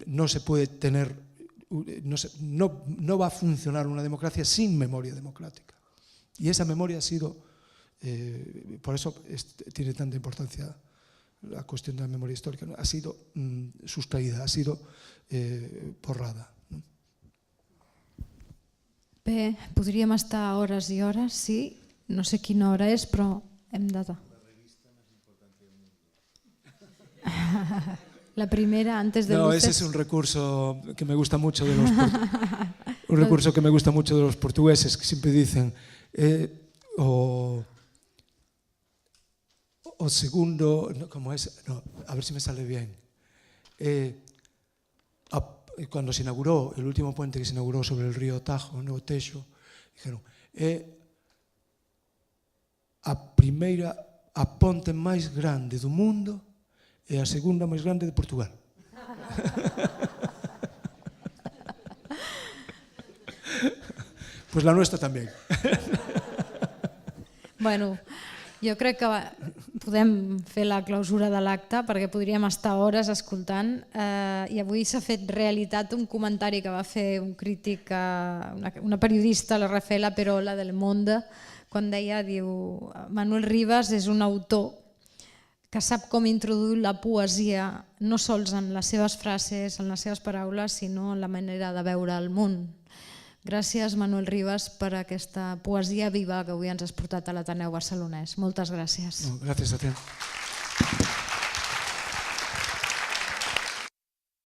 No se puede tener, no va a funcionar una democracia sin memoria democrática. Y esa memoria ha sido, por eso tiene tanta importancia la cuestión de la memoria histórica, ¿no? Ha sido sustraída, ha sido borrada. Bé, podríem estar hores i hores, sí. No sé quina hora és, però hem de... La primera, antes de No, luces... ese es un recurso que me gusta mucho de los portugueses, que siempre dicen o segundo, ¿cómo es? No, a ver si me sale bien. Cuando se inauguró, el último puente que se inauguró sobre el río Tajo, no Texo, dijeron, a ponte máis grande do mundo e a segunda máis grande de Portugal. Pues la nuestra también. Bueno, jo crec que podem fer la clausura de l'acte perquè podríem estar hores escoltant i avui s'ha fet realitat un comentari que va fer un crític, una periodista, la Rafaela Perola de Le Monde, quan deia, diu, Manuel Rivas és un autor que sap com introduir la poesia no sols en les seves frases, en les seves paraules, sinó en la manera de veure el món. Gràcies, Manuel Rivas, per aquesta poesia viva que avui ens has portat a l'Ateneu Barcelonès. Moltes gràcies. Gràcies a tu.